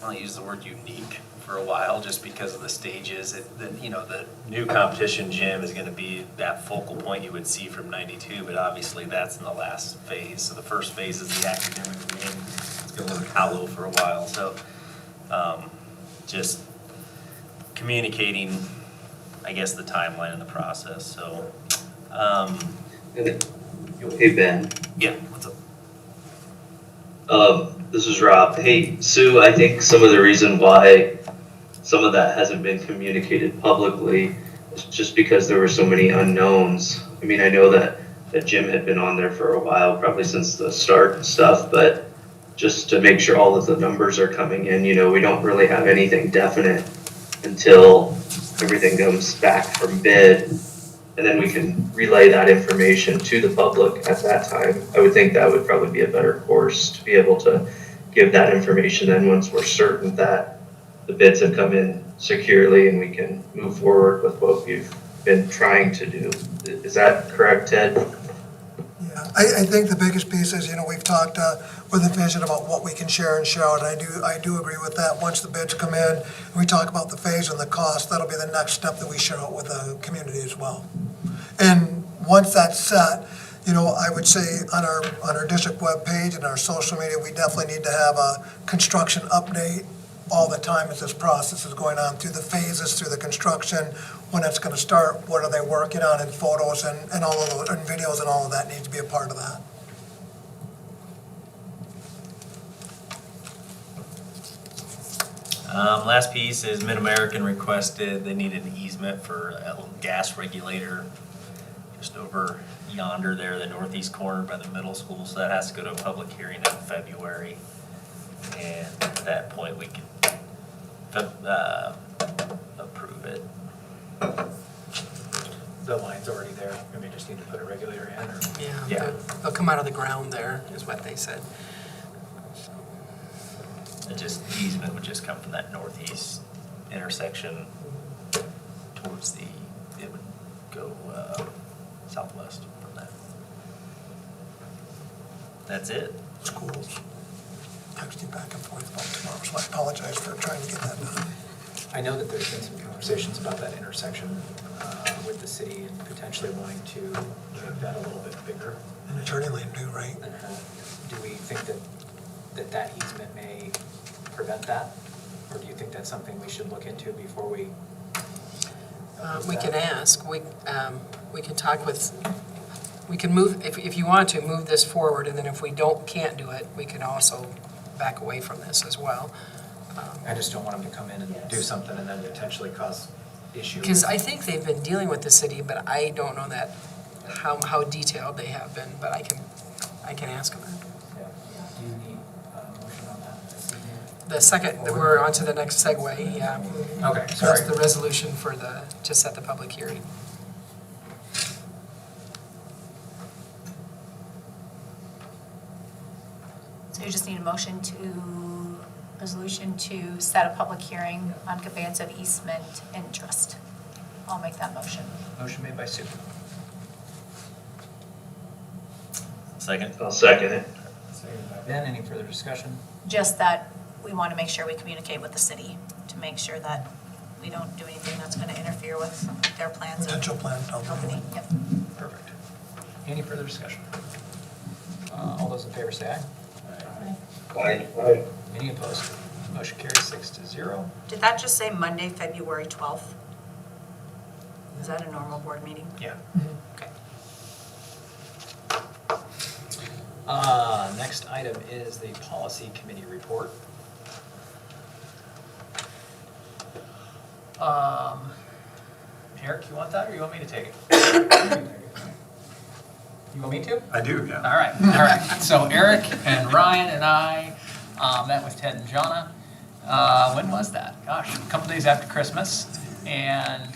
I'll use the word unique for a while, just because of the stages. The new competition gym is gonna be that focal point you would see from 92, but obviously that's in the last phase. So the first phase is the academic wing. It's gonna look hollow for a while, so just communicating, I guess, the timeline and the process, so. Hey, Ben. Yeah, what's up? This is Rob. Hey, Sue, I think some of the reason why some of that hasn't been communicated publicly is just because there were so many unknowns. I mean, I know that Jim had been on there for a while, probably since the start and stuff, but just to make sure all of the numbers are coming in, we don't really have anything definite until everything comes back from bid. And then we can relay that information to the public at that time. I would think that would probably be a better course to be able to give that information then once we're certain that the bids have come in securely and we can move forward with what we've been trying to do. Is that correct, Ted? Yeah, I think the biggest piece is, we've talked with the vision about what we can share and share out. I do agree with that. Once the bids come in, and we talk about the phase and the cost, that'll be the next step that we share out with the community as well. And once that's set, I would say on our district webpage and our social media, we definitely need to have a construction update all the time as this process is going on, through the phases, through the construction, when it's going to start, what are they working on, and photos and all of those, and videos, and all of that needs to be a part of that. Last piece is Mid-American requested, they needed an easement for a little gas regulator just over yonder there, the northeast corner by the middle school, so that has to go to a public hearing in February. And at that point, we can approve it. The line's already there, and we just need to put a regulator in, or? Yeah, they'll come out of the ground there, is what they said. It just, the easement would just come from that northeast intersection towards it would go southwest from that. That's it. Schools texting back and forth about tomorrow, so I apologize for trying to get that done. I know that there's been some conversations about that intersection with the city and potentially wanting to make that a little bit bigger. And a turning lane too, right? Do we think that easement may prevent that? Or do you think that's something we should look into before we? We can ask, we can talk with, we can move, if you want to, move this forward, and then if we can't do it, we can also back away from this as well. I just don't want them to come in and do something and then potentially cause issues. Because I think they've been dealing with the city, but I don't know that, how detailed they have been, but I can ask them. Do you need a motion on that? The second, we're on to the next segue, yeah. Okay, sorry. That's the resolution for to set the public hearing. So you just need a resolution to set a public hearing on conveyance of easement interest. I'll make that motion. Motion made by Sue. Second. I'll second it. Seconded by Ben. Any further discussion? Just that we want to make sure we communicate with the city to make sure that we don't do anything that's going to interfere with their plans. Potential plan. Company. Yep. Perfect. Any further discussion? All those in favor say aye. Aye. Any opposed? Motion carries 6-0. Did that just say Monday, February 12th? Is that a normal board meeting? Yeah. Okay. Next item is the policy committee report. Eric, you want that, or you want me to take it? You want me to? I do, yeah. All right. So Eric and Ryan and I met with Ted and Jonna. When was that? Gosh, a couple days after Christmas, and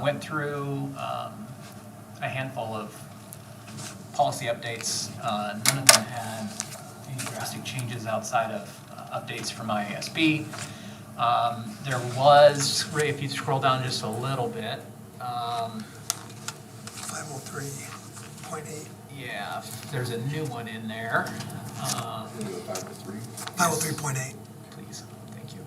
went through a handful of policy updates. None of them had any drastic changes outside of updates from IASB. There was, Ray, if you scroll down just a little bit. 503.8. Yeah, there's a new one in there. 503.8. Please, thank you.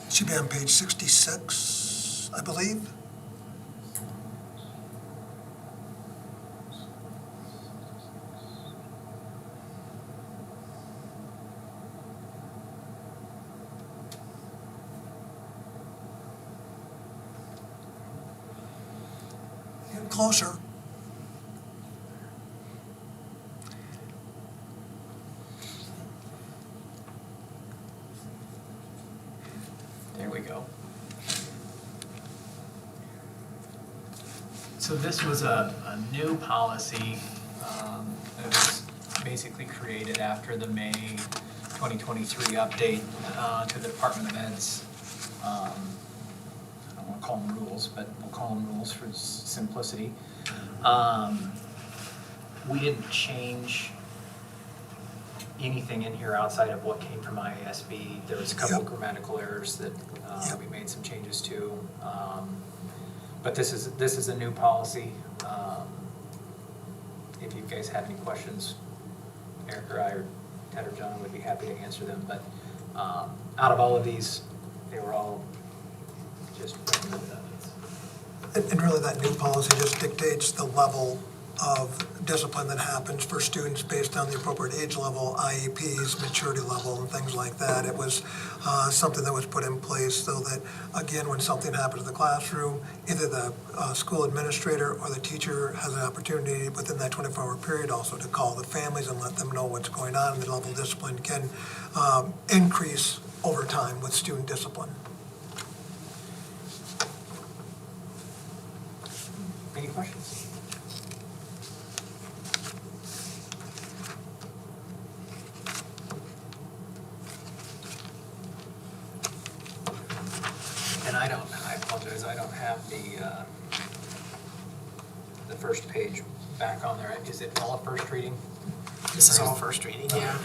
Should be on page 66, I believe. Getting closer. There we go. So this was a new policy that was basically created after the May 2023 update to the Department of Ed's, I don't want to call them rules, but we'll call them rules for simplicity. We didn't change anything in here outside of what came from IASB. There was a couple of grammatical errors that we made some changes to. But this is a new policy. If you guys have any questions, Eric or I or Ted or John would be happy to answer them. But out of all of these, they were all just recommended updates. And really, that new policy just dictates the level of discipline that happens for students based on the appropriate age level, IEPs, maturity level, and things like that. It was something that was put in place so that, again, when something happens in the classroom, either the school administrator or the teacher has an opportunity within that 24-hour period also to call the families and let them know what's going on, and the level of discipline can increase over time with student discipline. Any questions? And I apologize, I don't have the first page back on there. Is it all a first reading? This is all first reading, yeah.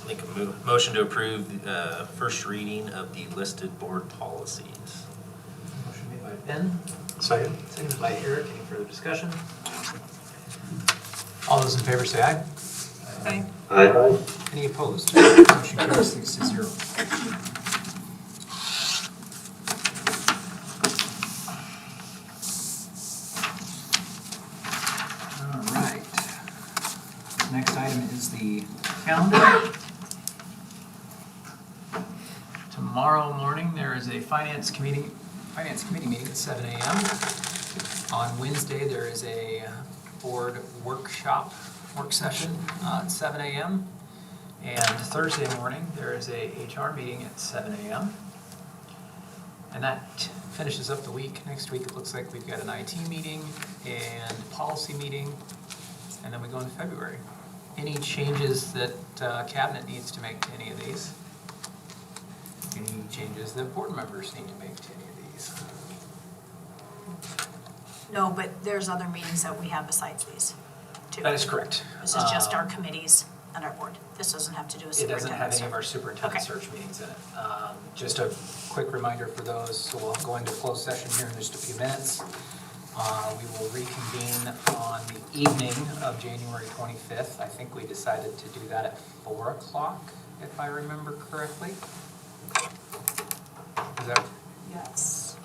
Make a motion to approve first reading of the listed board policies. Motion made by Ben. Second. Seconded by Eric. Any further discussion? All those in favor say aye. Aye. Aye. Any opposed? Motion carries 6-0. All right. Next item is the calendar. Tomorrow morning, there is a finance committee meeting at 7 a.m. On Wednesday, there is a board work session at 7 a.m. And Thursday morning, there is a HR meeting at 7 a.m. And that finishes up the week. Next week, it looks like we've got an IT meeting and policy meeting, and then we go into February. Any changes that cabinet needs to make to any of these? Any changes that board members need to make to any of these? No, but there's other meetings that we have besides these, too. That is correct. This is just our committees and our board. This doesn't have to do with It doesn't superintendent have any of stuff. our superintendent search meetings in it. Just a quick reminder for those, so we'll go into closed session here in just a few minutes. We will reconvene on the evening of January 25th. I think we decided to do that at 4 o'clock, if I remember correctly. Is that? Yes.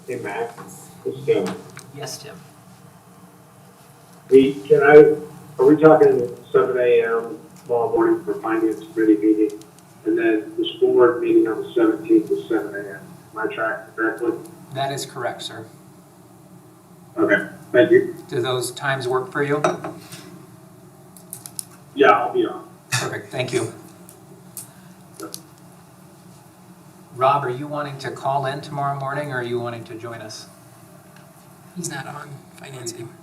Hey, Mac, it's Tim. Yes, Tim. Are we talking 7 a.m. tomorrow morning for finance committee meeting, and then the school board meeting on the 17th is 7 a.m.? Am I tracking correctly? That is correct, sir. Okay, thank you. Do those times work for you? Yeah, I'll be on. Perfect, thank you. Rob, are you wanting to call in tomorrow morning, or are you wanting to join us? He's not on finance anymore.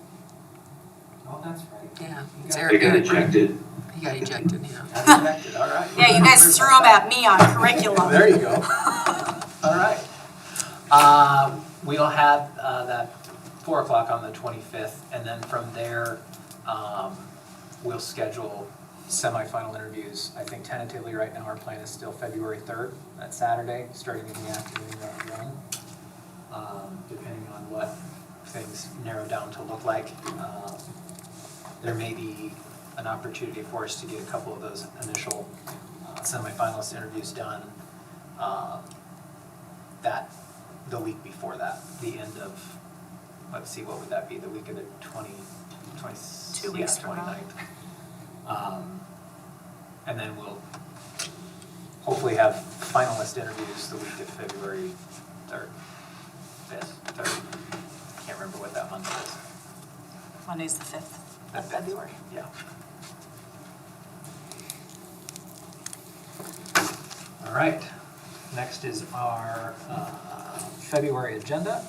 Oh, that's right. Yeah. It's Eric got ejected. He got ejected, yeah. Got ejected, all right. Yeah, you guys threw them at me on curriculum. There you go. All right. We'll have that 4 o'clock on the 25th, and then from there, we'll schedule semifinal interviews. I think tentatively right now our plan is still February 3rd, that Saturday, starting in the afternoon around 1, depending on what things narrow down to look like. There may be an opportunity for us to get a couple of those initial semifinalist interviews done the week before that, the end of, let's see, what would that be, the week of the 2 weeks from now. 29th. And then we'll hopefully have finalist interviews the week of February 3rd, 5th, 3rd. Can't remember what that month is. Monday's the 5th of February. Yeah. All right, next is our February agenda.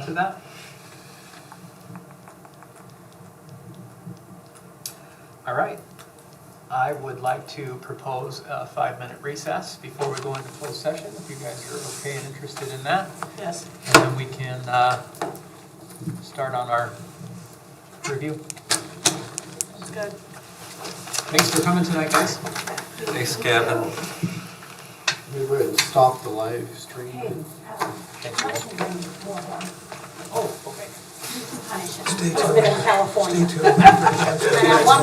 to that? All right. I would like to propose a 5-minute recess before we go into closed session, if you guys are okay and interested in that. Yes. And then we can start on our review. That's good. Thanks for coming tonight, guys. Thanks, Kevin. We would stop the live stream. Oh, okay. Stay tuned. California. Stay tuned.